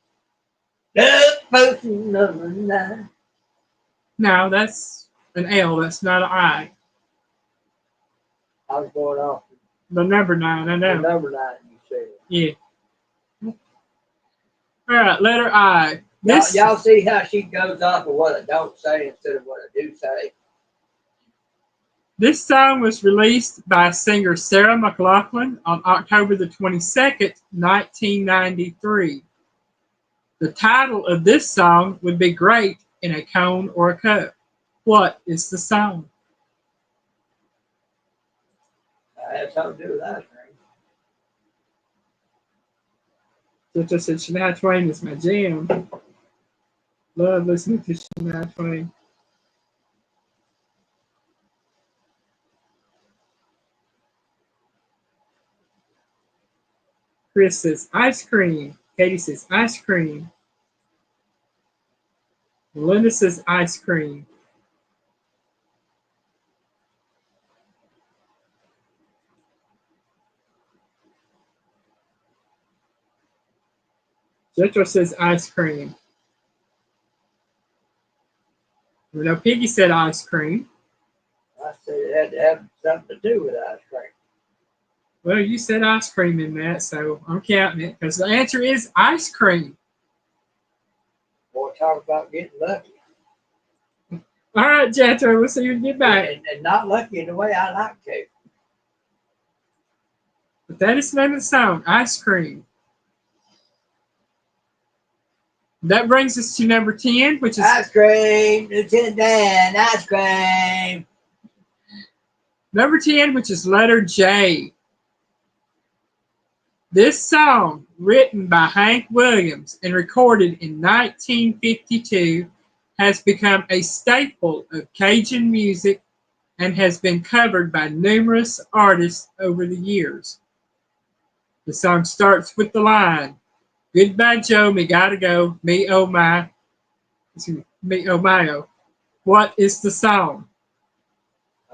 Potion number 9. No, that's an L. That's not an I. I was going off The number 9, I the know. number 9 you said. Yeah. All right, letter I. Y'all see how she goes off of what I don't say instead of what I do say? This song was released by singer Sarah McLachlan on October the 22nd, 1993. The title of this song would be Great in a Cone or a Cup. What is the song? I had something to do with ice cream. Jethro said Shania Twain is my jam. Love listening to Shania Twain. Chris says ice cream. Katie says ice cream. Linda says ice cream. Jethro says ice cream. You know, Piggy said ice cream. I said it had to have something to do with ice cream. Well, you said ice cream in that, so I'm counting it because the answer is ice cream. Boy, talk about getting lucky. All right, Jethro, we'll see you when you get back. And not lucky in the way I like to. But that is the name of the song, Ice Cream. That brings us to number 10, which is ice cream, Lieutenant Dan, ice cream. number 10, which is letter J. This song, written by Hank Williams and recorded in 1952, has become a staple of Cajun music and has been covered by numerous artists over the years. The song starts with the line, "Goodbye, Joe, me gotta go, me oh my, me oh my oh." What is the song?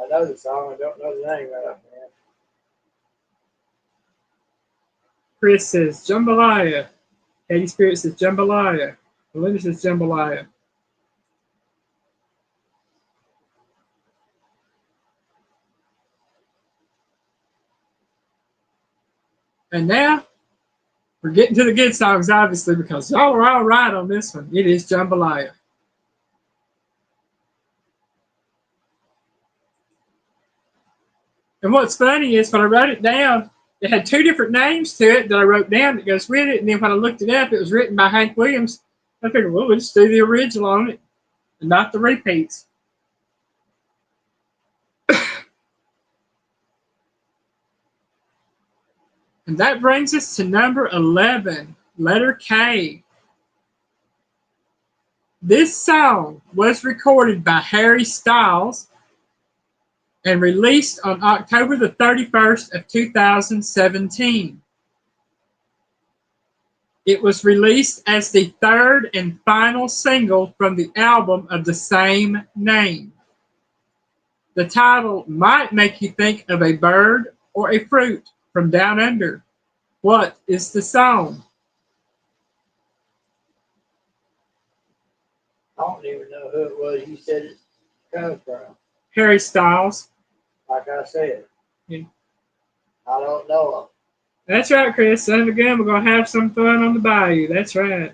I know the song, I don't know the name right off, man. Chris says jambalaya. Katie Spirit says jambalaya. Melinda says jambalaya. And now we're getting to the good songs, obviously, because y'all are all right on this one. It is jambalaya. And what's funny is when I wrote it down, it had two different names to it that I wrote down that goes with it. And then when I looked it up, it was written by Hank Williams. I figured, well, we'll just do the original on it and not the repeats. And that brings us to number 11, letter K. This song was recorded by Harry Styles and released on October the 31st of 2017. It was released as the third and final single from the album of the same name. The title might make you think of a bird or a fruit from down under. What is the song? I don't even know who it was you said it comes from. Harry Styles. Like I said. Yeah. I don't know them. That's right, Chris. Son of a gun, we're going to have some fun on the bayou. That's right.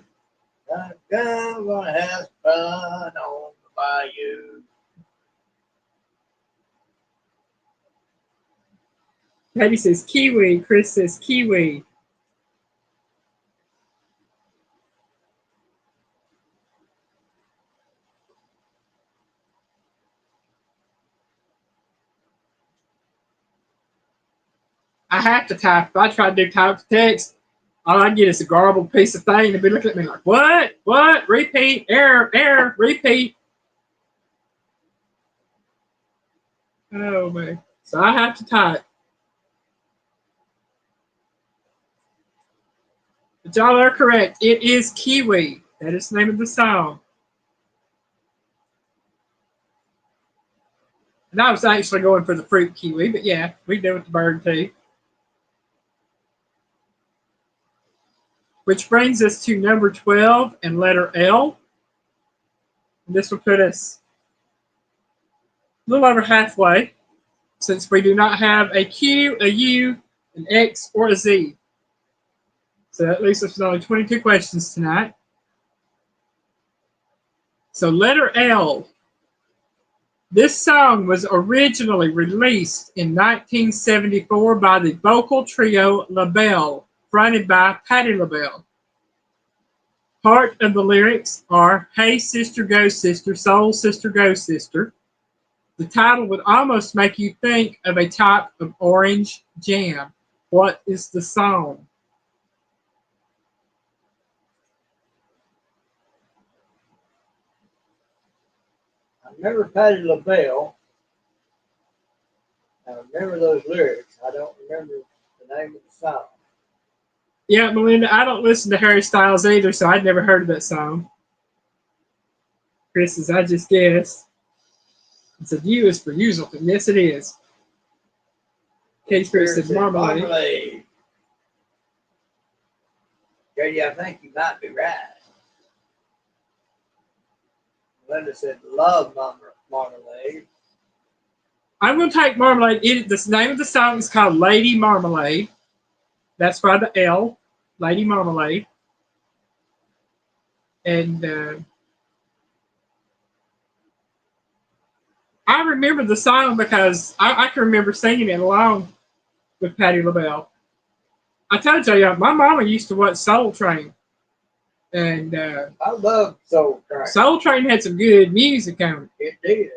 I'm going to have fun on the bayou. Katie says kiwi. Chris says kiwi. I have to type. If I try to do type to text, all I get is a garbled piece of thing. They'll be looking at me like, what? What? Repeat. Error. Error. Repeat. Oh, man. So I have to type. But y'all are correct. It is kiwi. That is the name of the song. And I was actually going for the fruit kiwi, but yeah, we do with the bird too. Which brings us to number 12 and letter L. And this will put us a little over halfway, since we do not have a Q, a U, an X, or a Z. So that leaves us with only 22 questions tonight. So letter L. This song was originally released in 1974 by the vocal trio LaBelle, fronted by Patti LaBelle. Part of the lyrics are, "Hey sister, go sister, soul sister, go sister." The title would almost make you think of a type of orange jam. What is the song? I remember Patti LaBelle. I remember those lyrics. I don't remember the name of the song. Yeah, Melinda, I don't listen to Harry Styles either, so I'd never heard of that song. Chris says, I just guessed. It's a U is for usual. Yes, it is. Katie Spears said marmalade. Marmalade. Katie, I think you might be right. Linda said, love marmalade. I'm going to take marmalade. The name of the song is called Lady Marmalade. That's by the L, Lady Marmalade. And I remember the song because I can remember singing it along with Patti LaBelle. I told you, my mama used to watch Soul Train. And I love Soul Train. Soul Train had some good music on it. It did.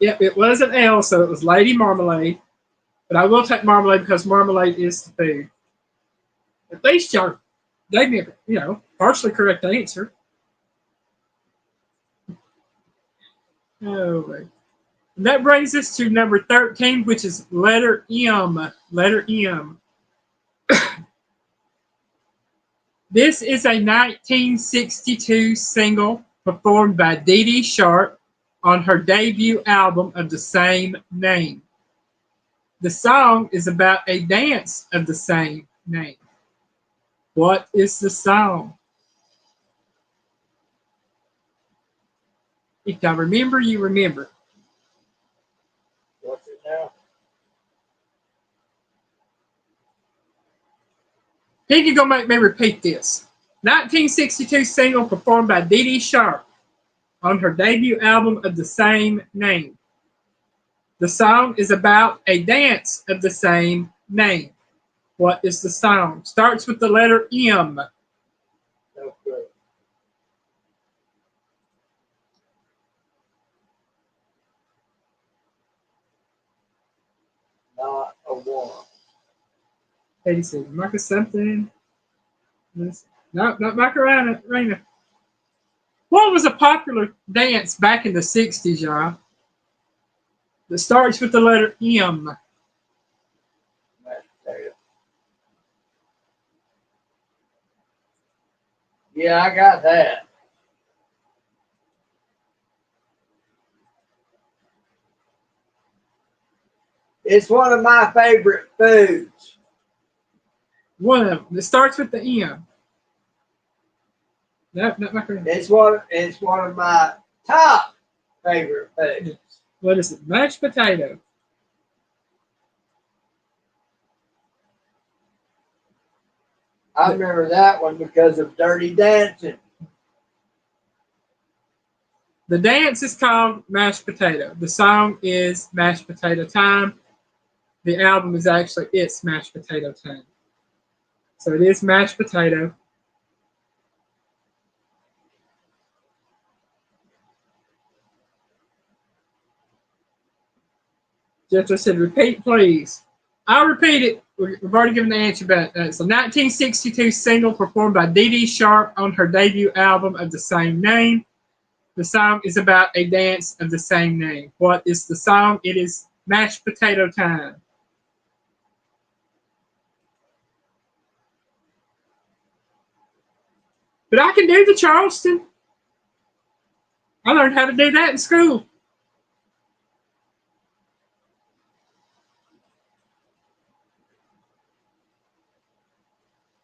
Yep, it was an L, so it was Lady Marmalade. But I will take marmalade because marmalade is the food. At least y'all gave me a, partially correct answer. Oh, wait. That brings us to number 13, which is letter M. Letter M. This is a 1962 single performed by Dee Dee Sharp on her debut album of the same name. The song is about a dance of the same name. What is the song? If I remember, you remember. What's it now? Think you're going to make me repeat this. 1962 single performed by Dee Dee Sharp on her debut album of the same name. The song is about a dance of the same name. What is the song? Starts with the letter M. No clue. Not a one. Katie said, Marcus something. No, not Macarena. What was a popular dance back in the 60s, y'all? That starts with the letter M. Mashed potato. Yeah, I got that. It's one of my favorite foods. One of them. It starts with the M. No, not Macarena. It's one of my top favorite foods. What is it? Mashed potato. I remember that one because of Dirty Dancing. The dance is called Mashed Potato. The song is Mashed Potato Time. The album is actually It's Mashed Potato Time. So it is mashed potato. Jethro said, repeat, please. I'll repeat it. We've already given the answer, but it's a 1962 single performed by Dee Dee Sharp on her debut album of the same name. The song is about a dance of the same name. What is the song? It is Mashed Potato Time. But I can do the Charleston. I learned how to do that in school.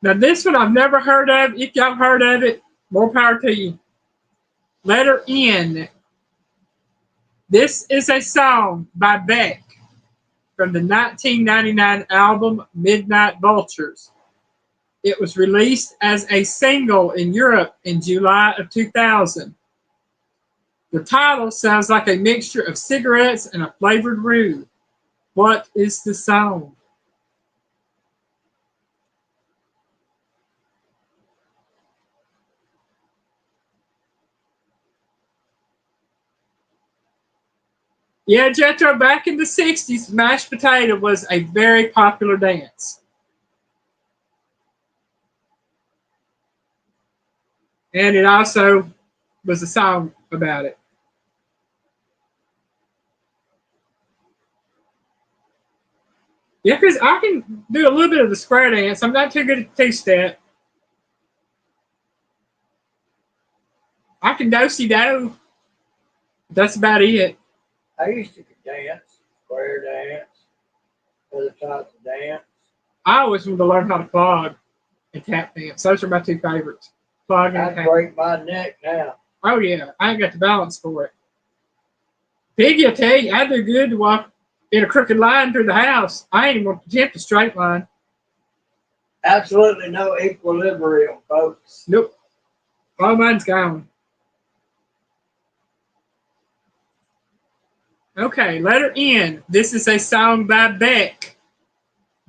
Now this one I've never heard of. If y'all heard of it, more power to you. Letter N. This is a song by Beck from the 1999 album Midnight Vultures. It was released as a single in Europe in July of 2000. The title sounds like a mixture of cigarettes and a flavored roux. What is the song? Yeah, Jethro, back in the 60s, mashed potato was a very popular dance. And it also was a song about it. Yeah, because I can do a little bit of the square dance. I'm not too good at the two-step. I can do-si-do. That's about it. I used to dance, square dance, other types of dance. I always wanted to learn how to clog and tap dance. Those are my two favorites. Clog and I'd tap. break my neck now. Oh, yeah. I ain't got the balance for it. Piggy will tell you, I do good to walk in a crooked line through the house. I ain't even going to attempt a straight line. Absolutely no equilibrium, folks. Nope. All mine's gone. Okay, letter N. This is a song by Beck,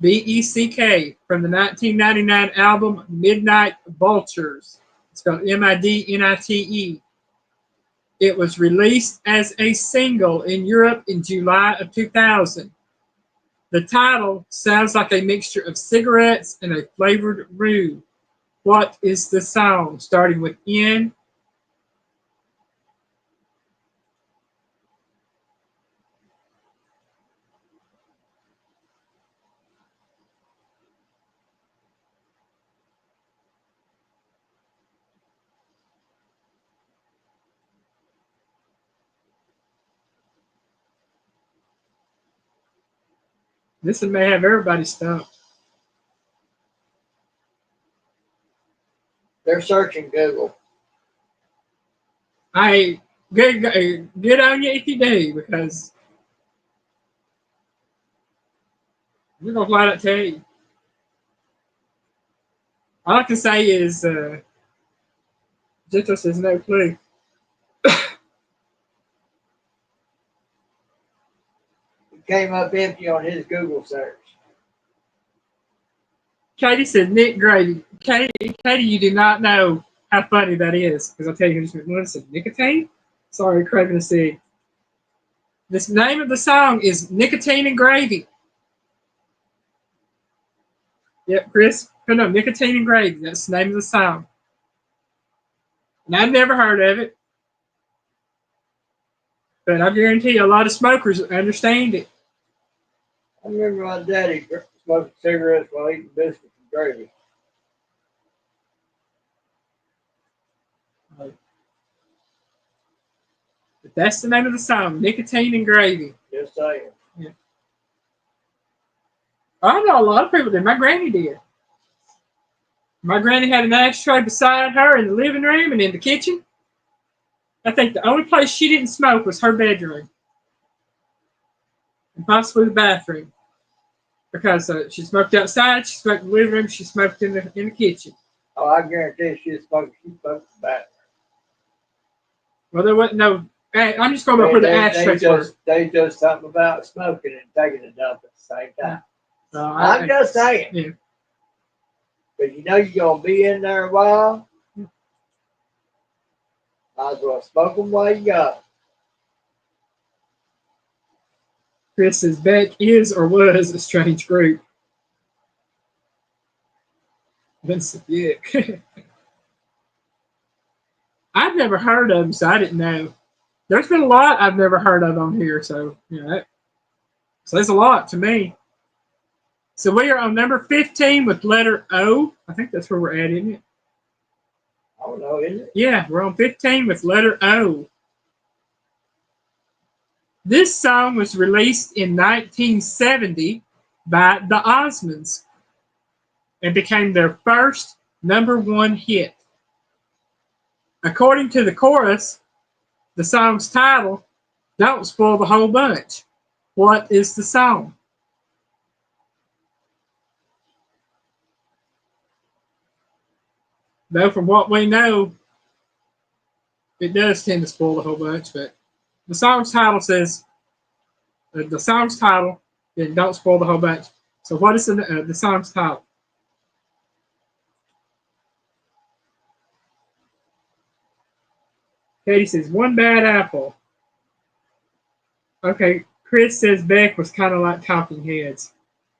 B-E-C-K, from the 1999 album Midnight Vultures. It's spelled M-I-D-N-I-T-E. It was released as a single in Europe in July of 2000. The title sounds like a mixture of cigarettes and a flavored roux. What is the song? Starting with N. This one may have everybody stumped. They're searching Google. Good on you if you do, because we're going to flat out tell you. All I can say is, Jethro says no clue. It came up empty on his Google search. Katie said Nick Grady. Katie, you do not know how funny that is, because I'll tell you what it said. Nicotine? Sorry, craving a cig. This name of the song is Nicotine and Gravy. Yep, Chris. No, Nicotine and Gravy. That's the name of the song. And I've never heard of it. But I guarantee you a lot of smokers understand it. I remember my daddy smoking cigarettes while eating biscuits and gravy. But that's the name of the song, Nicotine and Gravy. Just saying. Yeah. I know a lot of people did. My granny did. My granny had an ashtray beside her in the living room and in the kitchen. I think the only place she didn't smoke was her bedroom. And possibly the bathroom. Because she smoked outside, she smoked in the living room, she smoked in the kitchen. Oh, I guarantee she smoked in the bathroom. Well, there wasn't no. I'm just going to put the ashtrays were. They just something about smoking and taking a dump at the same time. I'm just saying. Yeah. But you know you're going to be in there a while. Might as well smoke them while you got. Chris says Beck is or was a strange group. That's yeah. I've never heard of them, so I didn't know. There's been a lot I've never heard of on here, so so there's a lot to me. So we are on number 15 with letter O. I think that's where we're at, isn't it? I don't know, is it? Yeah, we're on 15 with letter O. This song was released in 1970 by the Osmonds and became their first #1 hit. According to the chorus, the song's title, Don't Spoil the Whole Bunch. What is the song? Though from what we know, it does tend to spoil the whole bunch, but the song's title says, then Don't Spoil the Whole Bunch. So what is the song's title? Katie says, One Bad Apple. Okay, Chris says Beck was kind of like Talking Heads.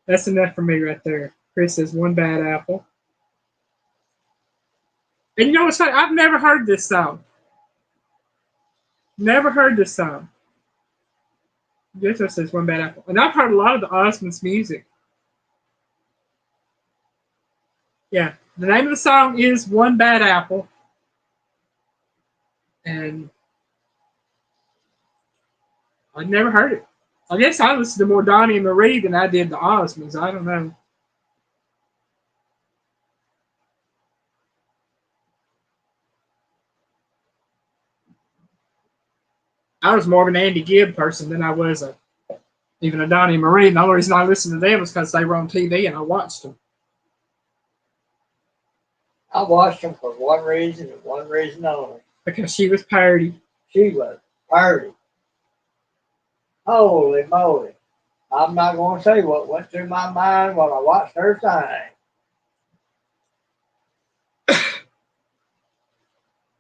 That's enough for me right there. Chris says, One Bad Apple. And you know what's funny? I've never heard this song. Never heard this song. This says One Bad Apple. And I've heard a lot of the Osmonds music. Yeah. The name of the song is One Bad Apple. And I've never heard it. I guess I listened to more Donnie and Marie than I did the Osmonds. I don't know. I was more of an Andy Gibb person than I was even a Donnie and Marie. And the only reason I listened to them was because they were on TV and I watched them. I watched them for one reason and one reason only. Because she was parody. She was party. Holy moly. I'm not going to say what went through my mind when I watched her sing.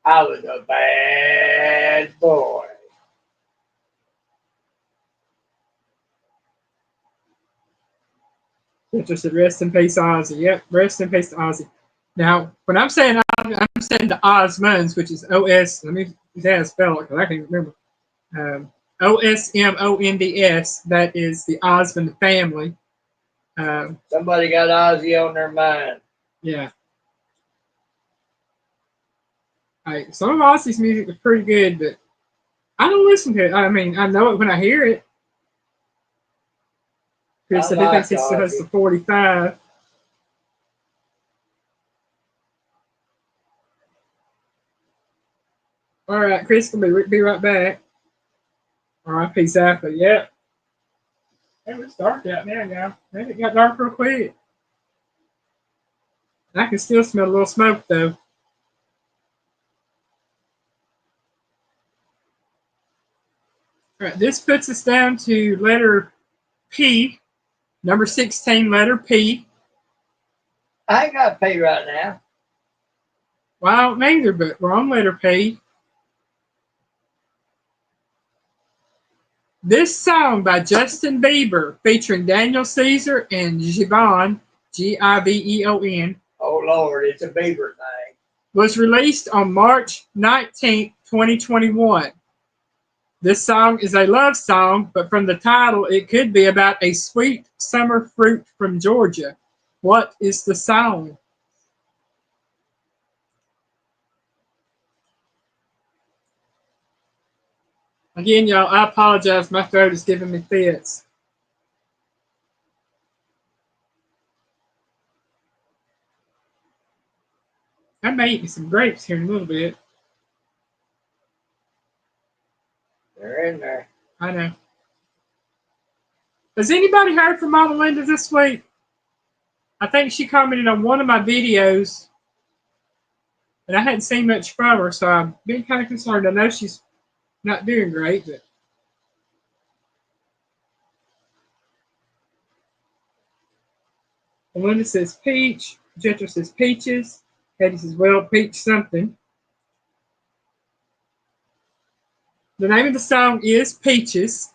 I was a bad boy. Just said, rest in peace, Ozzy. Yep, rest in peace to Ozzy. Now, when I'm saying I'm saying the Osmonds, which is O-S, let me spell it because I can't remember. O-S-M-O-N-D-S, that is the Osmond family. Somebody got Ozzy on their mind. Yeah. Some of Ozzy's music is pretty good, but I don't listen to it. I mean, I know it when I hear it. Chris said he thinks he still has the 45. All right, Chris will be right back. R.I.P. Zappa. Yep. Hey, it's dark out there now. Maybe it got dark real quick. I can still smell a little smoke, though. All right, this puts us down to letter P, number 16, letter P. I ain't got P right now. Well, I don't either, but we're on letter P. This song by Justin Bieber, featuring Daniel Caesar and Giveon, Giveon. Oh, Lord, it's a Bieber thing. Was released on March 19th, 2021. This song is a love song, but from the title, it could be about a sweet summer fruit from Georgia. What is the song? Again, y'all, I apologize. My throat is giving me fits. I may eat me some grapes here in a little bit. They're in there. I know. Has anybody heard from Mama Linda this week? I think she commented on one of my videos, and I hadn't seen much from her, so I've been kind of concerned. I know she's not doing great, but Linda says peach. Jethro says peaches. Eddie says, well, peach something. The name of the song is Peaches.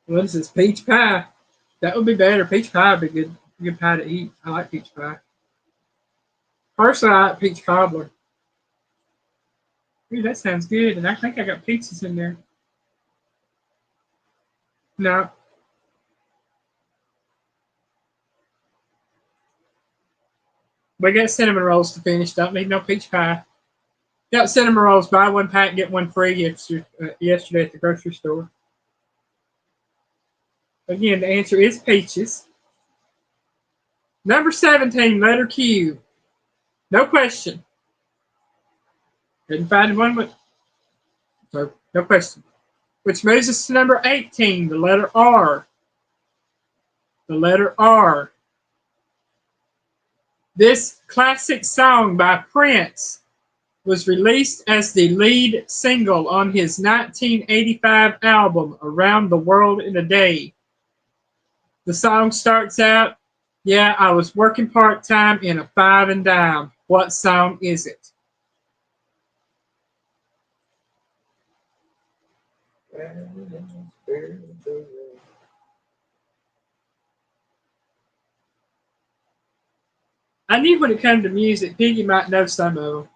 Linda says peach pie. That would be better. Peach pie would be good pie to eat. I like peach pie. Personally, I like peach cobbler. Ooh, that sounds good. And I think I got pizzas in there. No. We got cinnamon rolls to finish. Don't need no peach pie. Got cinnamon rolls. Buy one pack, get one free yesterday at the grocery store. Again, the answer is peaches. Number 17, letter Q. No question. Couldn't find one, but so no question. Which moves us to number 18, the letter R. The letter R. This classic song by Prince was released as the lead single on his 1985 album, Around the World in a Day. The song starts out, yeah, I was working part-time in a five and dime. What song is it? I knew when it came to music, Piggy might know some of them.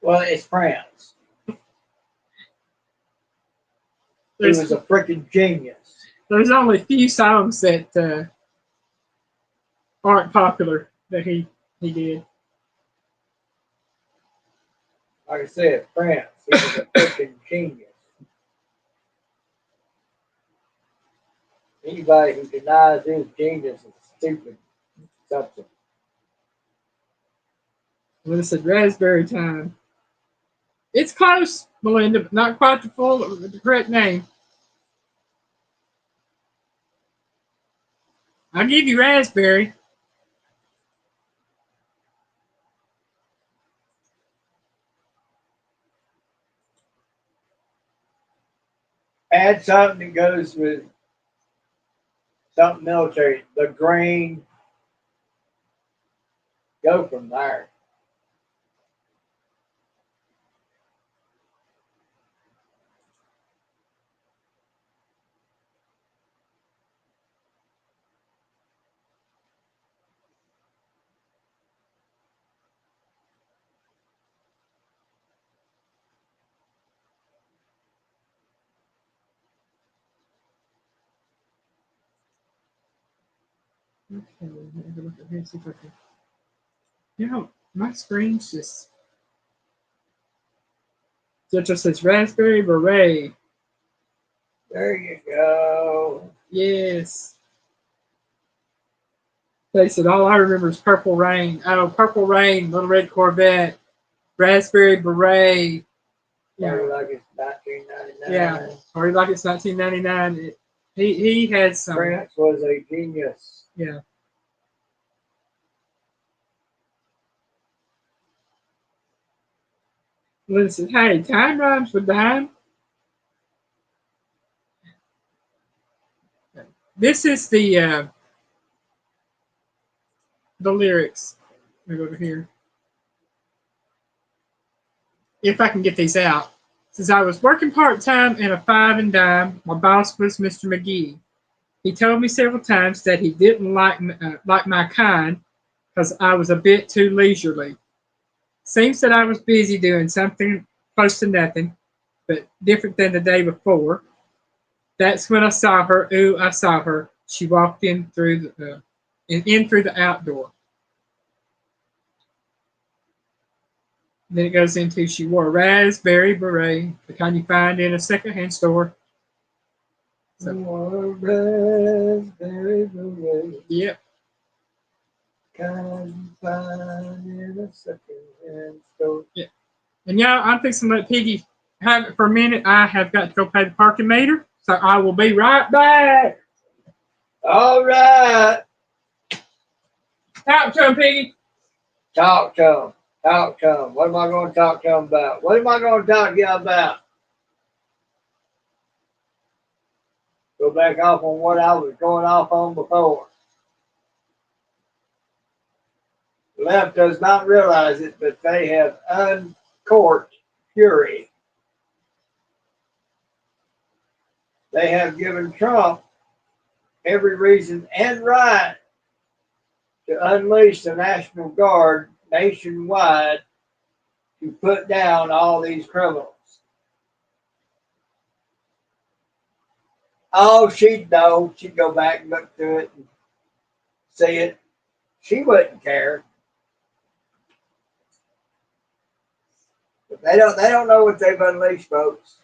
Well, it's France. He There's was a freaking genius. there's only a few songs that aren't popular that he did. Like I said, France. He was a freaking genius. Anybody who denies his genius is stupid. Something. When it said Raspberry Time, it's close, Melinda, but not quite the correct name. I'll give you raspberry. Add something that goes with something military. The grain. Go from there. Okay, let me look at here and see if I can. You know, my screen's just. It just says Raspberry Beret. There you go. Yes. They said all I remember is Purple Rain. Oh, Purple Rain, Little Red Corvette, Raspberry Beret. Yeah. Yeah, Like it's 1999. yeah. Or like it's 1999. He had some. France was a genius. Yeah. Listen, hey, time rhymes with dime. This is the lyrics. Let me go over here. If I can get these out. Since I was working part-time in a five and dime, my boss was Mr. McGee. He told me several times that he didn't like my kind because I was a bit too leisurely. Seems that I was busy doing something close to nothing, but different than the day before. That's when I saw her. Ooh, I saw her. She walked in through the outdoor. Then it goes into she wore a raspberry beret, the kind you find in a secondhand store. So, Raspberry beret. yep. Kind you find in a second-hand store. Yeah. And yeah, I'm fixing to let Piggy have it for a minute. I have got to go pay the parking meter, so I will be right back. All right. Talk to him, Piggy. Talk to him. Talk to him. What am I going to talk to him about? What am I going to talk to you about? Go back off on what I was going off on before. The left does not realize it, but they have uncorked fury. They have given Trump every reason and right to unleash the National Guard nationwide to put down all these criminals. Oh, she'd know. She'd go back and look through it and see it. She wouldn't care. But they don't know what they've unleashed, folks.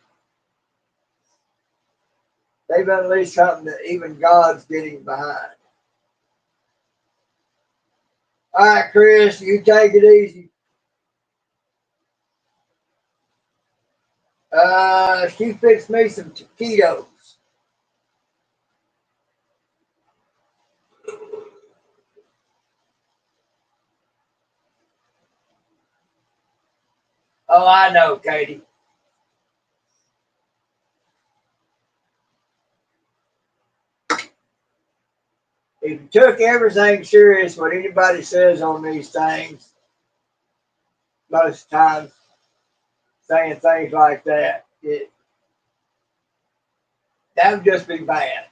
They've unleashed something that even God's getting behind. All right, Chris, you take it easy. She fixed me some taquitos. Oh, I know, Katie. If you took everything serious, what anybody says on these things, most times, saying things like that, that would just be bad.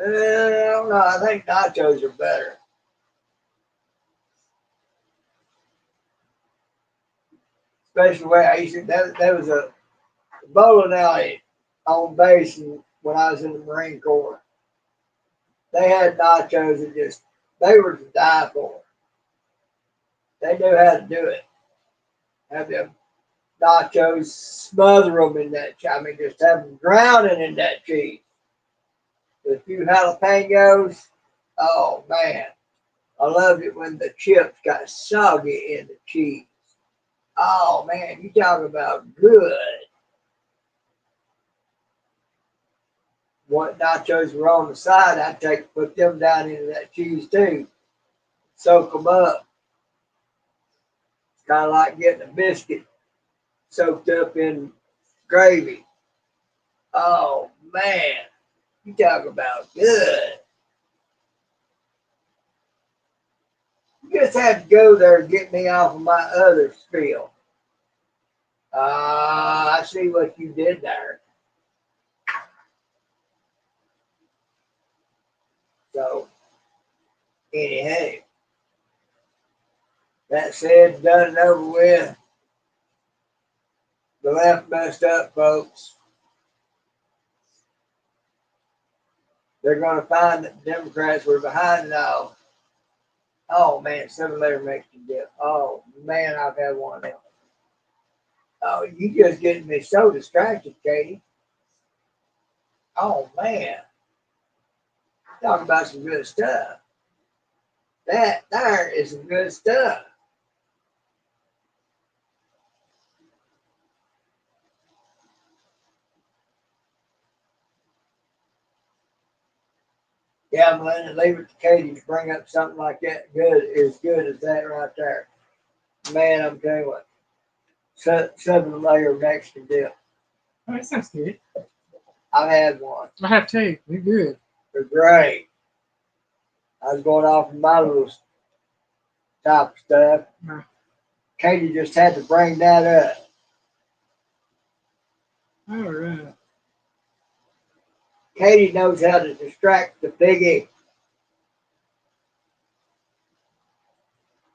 I don't know. I think nachos are better. Especially where I used to, that was a bowling alley on base when I was in the Marine Corps. They had nachos that they were to die for. They knew how to do it. Have them nachos, smother them in that cheese. I mean, just have them drowning in that cheese. With a few jalapenos, oh man. I loved it when the chips got soggy in the cheese. Oh man, you talk about good. What nachos were on the side, put them down into that cheese too. Soak them up. It's kind of like getting a biscuit soaked up in gravy. Oh man, you talk about good. You just have to go there and get me off of my other spiel. I see what you did there. So, anyhow, that said, done and over with. The left messed up, folks. They're going to find that the Democrats were behind it all. Oh, man, 7-layer Mexican dip. Oh, man, I've had one of them. Oh, you just getting me so distracted, Katie. Oh, man. Talk about some good stuff. That there is some good stuff. Yeah, I'm going to leave it to Katie to bring up something like that as good as that right there. Man, I'm telling you what. 7-layer Mexican dip. Oh, that sounds good. I've had one. I have too. They're good. They're great. I was going off of my little type of stuff. Katie just had to bring that up. All right. Katie knows how to distract the piggy.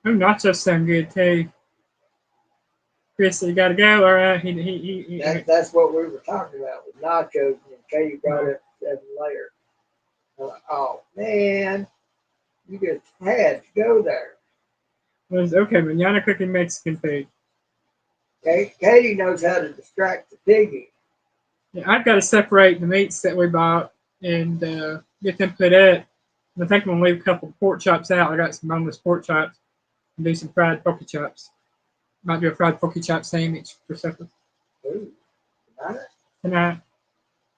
Oh, nachos sound good too. Chris, you gotta go. All right. That's what we were talking about with nachos, and Katie brought up 7-layer. Oh man, you just had to go there. Okay, manana cooking Mexican food. Katie knows how to distract the piggy. Yeah, I've got to separate the meats that we bought and get them put up. I think I'm gonna leave a couple of pork chops out. I got some boneless pork chops and do some fried porky chops. Might do a fried porky chop sandwich for supper Ooh, tonight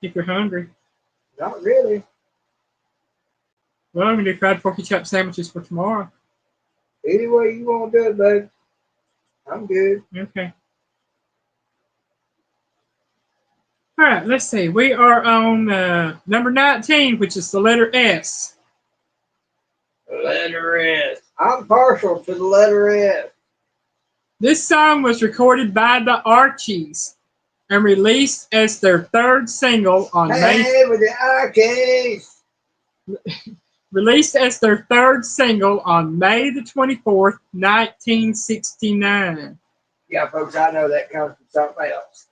if you're hungry. not really. Well, I'm gonna do fried porky chop sandwiches for tomorrow. Any way you want to do it, babe. I'm good. Okay. All right, let's see. We are on number 19, which is the letter S. The letter S. I'm partial to the letter S. This song was recorded by the Archies and released as their third single on Hey, with the Archies. Released as their third single on May the 24th, 1969. Yeah, folks, I know that comes from something else.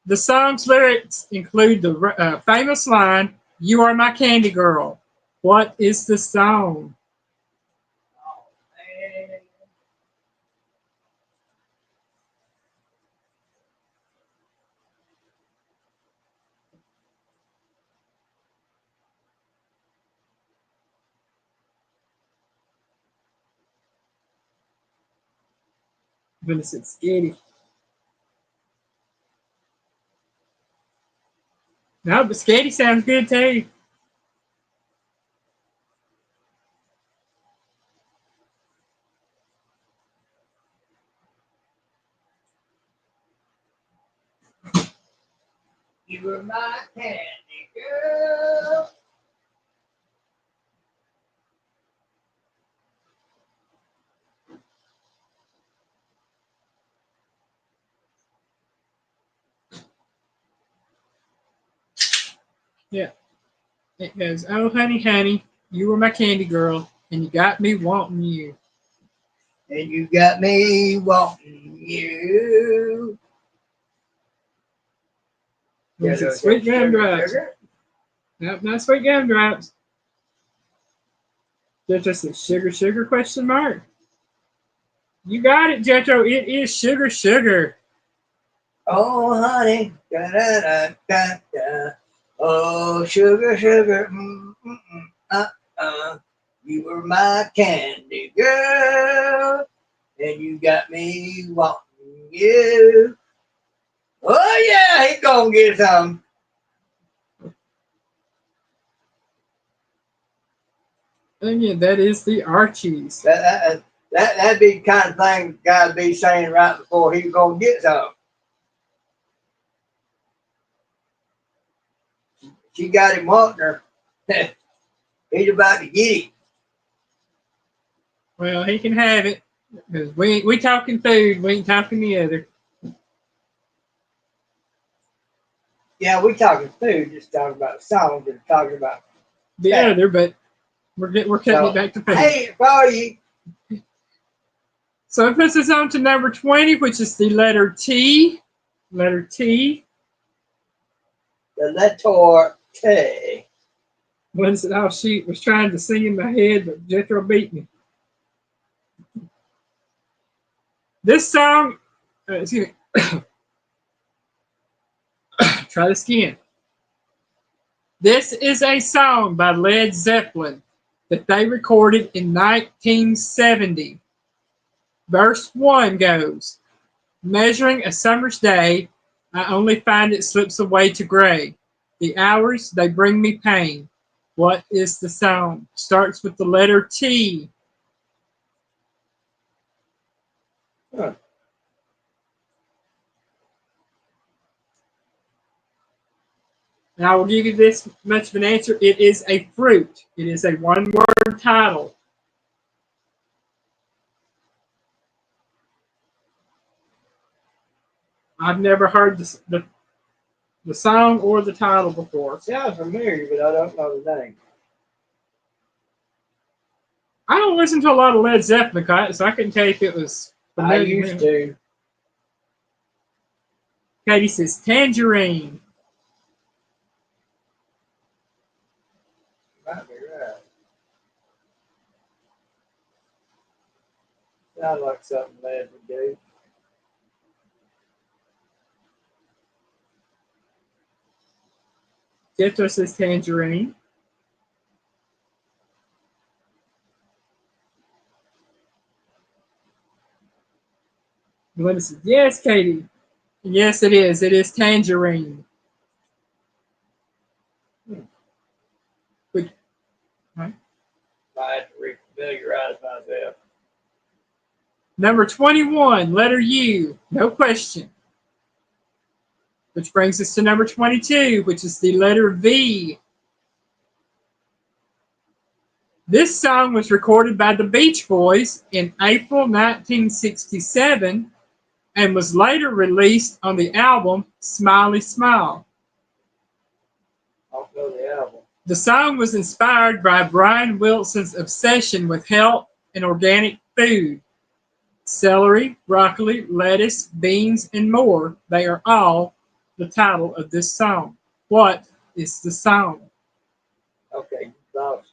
The song's lyrics include the famous line, "You are my candy girl." What is the song? Oh, man. Vincent Skitty. No, but Skitty sounds good too. You were my candy girl. Yeah. It goes, oh, honey, honey, you were my candy girl, and you got me wanting you. And you got me wanting you. Was it Sweet Gumdrops? Nope, not Sweet Gumdrops. Jetro says, sugar, sugar, question mark. You got it, Jetro. It is sugar, sugar. Oh, honey. Da, da, da, da, da. Oh, sugar, sugar. You were my candy girl. And you got me wanting you. Oh, yeah, he gonna get some. And yeah, that is the Archies. That'd be the kind of thing God'd be saying right before he was gonna get some. She got him wanting her. He's about to get it. Well, he can have it. Because we talking food, we ain't talking the other. Yeah, we talking food, just talking about songs and talking about the that. Other, but we're cutting it back to food. Hey, for you. So it puts us on to number 20, which is the letter T. Letter T. The letter T. What is it? Oh, she was trying to sing in my head, but Jethro beat me. This song, excuse me. Try this again. This is a song by Led Zeppelin that they recorded in 1970. Verse 1 goes, measuring a summer's day, I only find it slips away to gray. The hours, they bring me pain. What is the song? Starts with the letter T. Huh. And I will give you this much of an answer. It is a fruit. It is a one-word title. I've never heard the song or the title before. Sounds familiar, but I don't know the name. I don't listen to a lot of Led Zeppelin, so I couldn't tell you if it was familiar. I used to. Katie says Tangerine. Might be right. Sounds like something Led would do. Jethro says Tangerine. Melinda says, yes, Katie. Yes, it is. It is Tangerine. But, right. I have to refamiliarize myself. Number 21, letter U. No question. Which brings us to number 22, which is the letter V. This song was recorded by the Beach Boys in April 1967 and was later released on the album Smiley Smile. I don't know the album. The song was inspired by Brian Wilson's obsession with health and organic food. Celery, broccoli, lettuce, beans, and more, they are all the title of this song. What is the song? Okay, lost.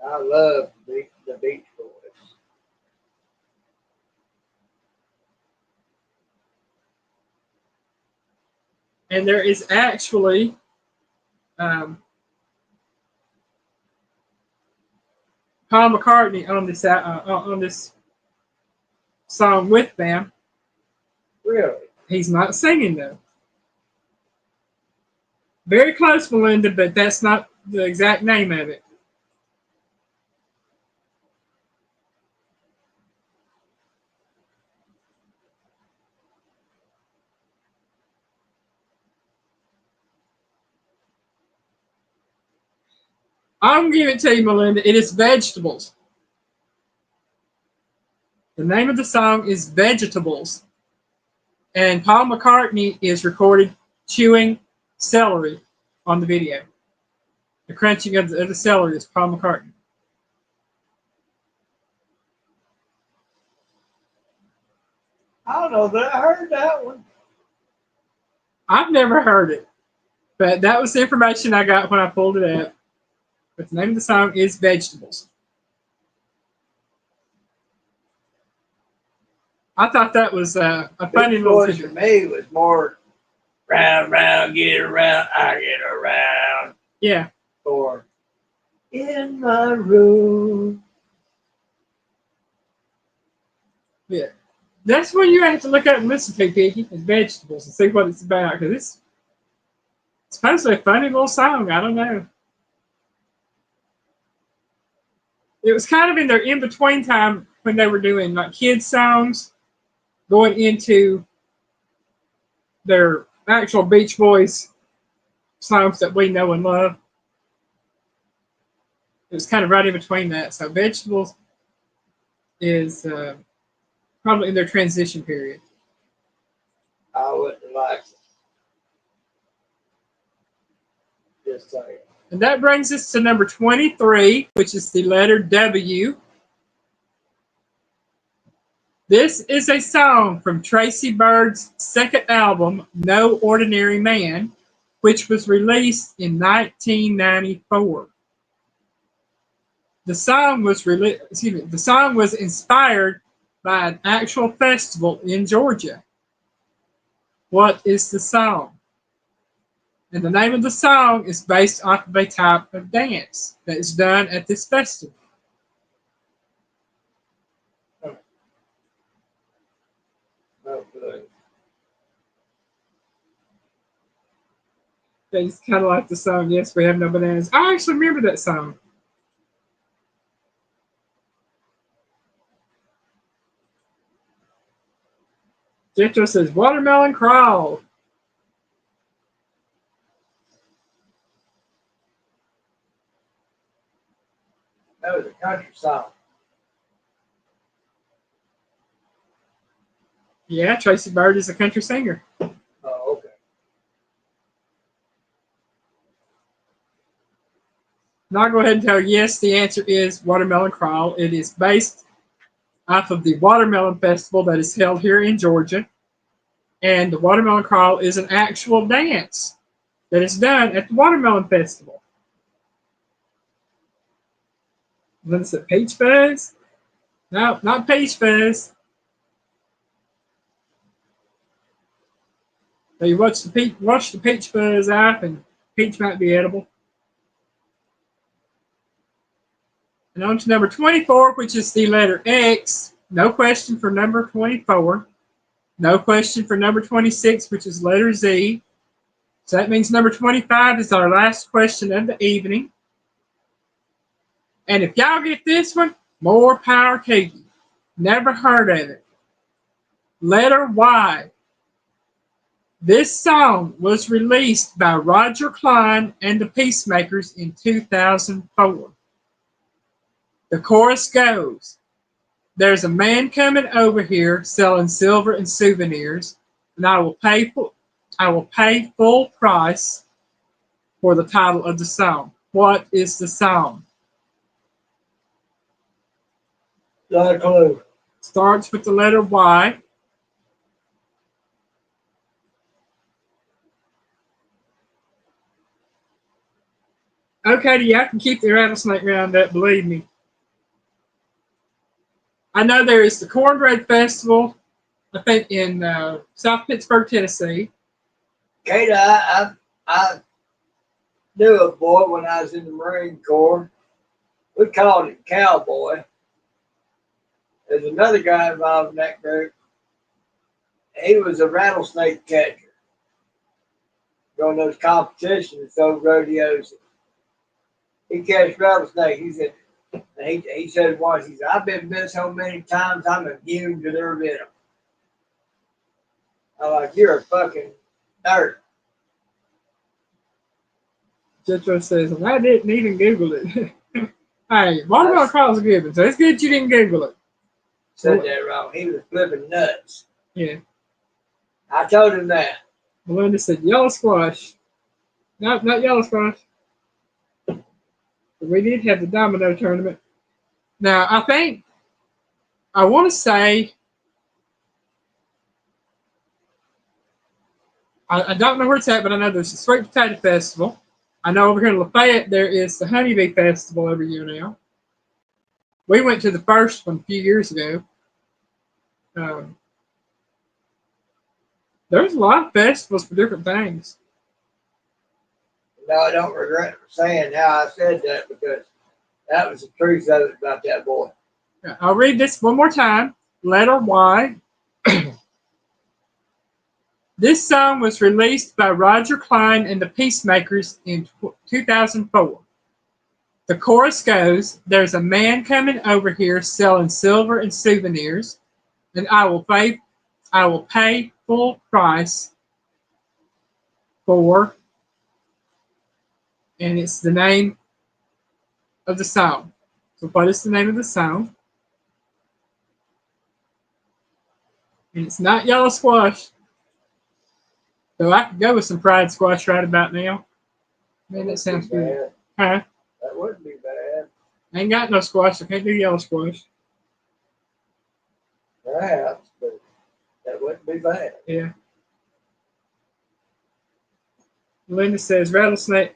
I love the Beach Boys. And there is actually Paul McCartney on this song with them. Really? He's not singing though. Very close, Melinda, but that's not the exact name of it. I'm gonna give it to you, Melinda. It is vegetables. The name of the song is Vegetables. And Paul McCartney is recorded chewing celery on the video. The crunching of the celery is Paul McCartney. I don't know that I heard that one. I've never heard it, but that was the information I got when I pulled it up. But the name of the song is Vegetables. I thought that was a funny little voice for me was more round, round, get around, I get around. Yeah. Or in my room. Yeah. That's when you have to look up and listen to Piggy and Vegetables and see what it's about, because it's supposed to be a funny little song. I don't know. It was kind of in their in-between time when they were doing like kids songs, going into their actual Beach Boys songs that we know and love. It was kind of right in between that. So Vegetables is probably in their transition period. I wouldn't like it. Just saying. And that brings us to number 23, which is the letter W. This is a song from Tracy Byrd's second album, No Ordinary Man, which was released in 1994. The song was inspired by an actual festival in Georgia. What is the song? And the name of the song is based off of a type of dance that is done at this festival. Oh, good. It's kind of like the song, Yes, We Have No Bananas. I actually remember that song. Jethro says, Watermelon Crawl. That was a country song. Yeah, Tracy Byrd is a country singer. Oh, okay. Now I'll go ahead and tell you, yes, the answer is Watermelon Crawl. It is based off of the Watermelon Festival that is held here in Georgia. And the Watermelon Crawl is an actual dance that is done at the Watermelon Festival. Then it's at Peach Fuzz. No, not Peach Fuzz. So you watch the Peach Fuzz app, and peach might be edible. And on to number 24, which is the letter X. No question for number 24. No question for number 26, which is letter Z. So that means number 25 is our last question of the evening. And if y'all get this one, more power to you. Never heard of it. Letter Y. This song was released by Roger Klein and the Peacemakers in 2004. The chorus goes, there's a man coming over here selling silver and souvenirs, and I will pay full price for the title of the song. What is the song? Not a clue. Starts with the letter Y. Okay, y'all can keep the rattlesnake round up, believe me. I know there is the Cornbread Festival, I think in South Pittsburgh, Tennessee. Kate, I knew a boy when I was in the Marine Corps. We called him Cowboy. There's another guy involved in that group. He was a rattlesnake catcher. Going those competitions, those rodeos. He catched rattlesnake. He said, he said once, he said, I've been bit so many times, I'm immune to their venom. I'm like, you're a fucking nerd. Jethro says, and I didn't even Google it. Hey, Watermelon Crawl is a good one, so it's good you didn't Google it. said that wrong. He was flipping nuts. Yeah. I told him that. Melinda said yellow squash. No, not yellow squash. But we did have the domino tournament. Now, I want to say, I don't know where it's at, but I know there's a Sweet Potato Festival. I know over here in Lafayette, there is the Honeybee Festival every year now. We went to the first one a few years ago. There's a lot of festivals for different things. No, I don't regret saying how I said that because that was the truth of it about that boy. I'll read this one more time. Letter Y. This song was released by Roger Clyne and the Peacemakers in 2004. The chorus goes, there's a man coming over here selling silver and souvenirs, and I will pay full price for, and it's the name of the song. So what is the name of the song? And it's not yellow squash. So I could go with some fried squash right about now. Man, that sounds good. Huh? That wouldn't be bad. I ain't got no squash. I can't do yellow squash. Perhaps, but that wouldn't be bad. Yeah. Linda says rattlesnake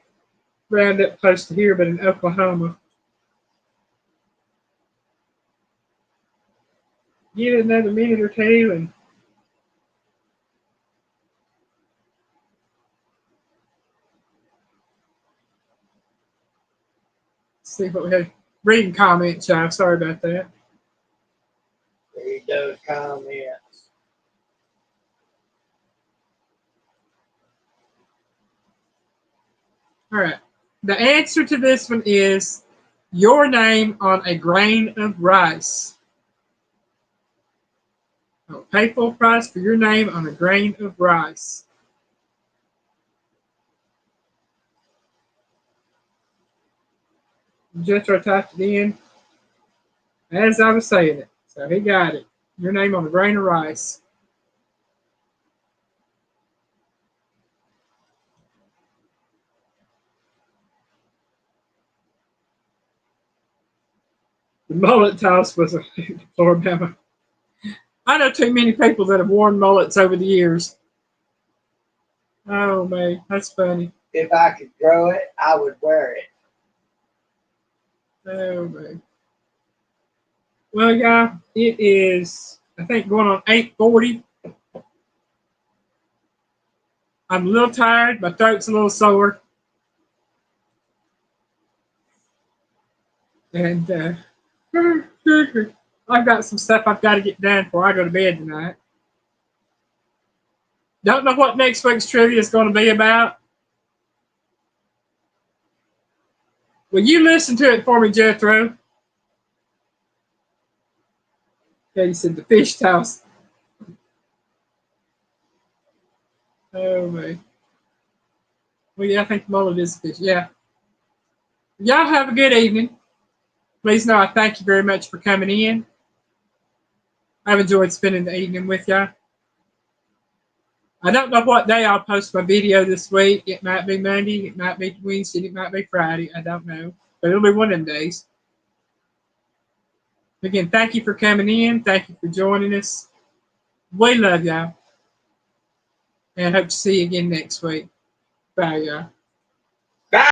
roundup close to here, but in Oklahoma. Give it another minute or two and see what we have. Reading comments, Chive. Sorry about that. Read those comments. All right. The answer to this one is your name on a grain of rice. I'll pay full price for your name on a grain of rice. Jethro typed it in as I was saying it. So he got it. Your name on a grain of rice. The mullet toss was a Alabama. I know too many people that have worn mullets over the years. Oh, man, that's funny. If I could grow it, I would wear it. Oh, man. Well, yeah, it is, I think, going on 8:40. I'm a little tired. My throat's a little sore. And I've got some stuff I've got to get done before I go to bed tonight. Don't know what next week's trivia is going to be about. Will you listen to it for me, Jethro? Yeah, you said the fish toss. Oh, man. Well, yeah, I think mullet is fish. Yeah. Y'all have a good evening. Please know I thank you very much for coming in. I've enjoyed spending the evening with y'all. I don't know what day I'll post my video this week. It might be Monday, it might be Wednesday, it might be Friday. I don't know. But it'll be one of them days. Again, thank you for coming in. Thank you for joining us. We love y'all. And hope to see you again next week. Bye, y'all.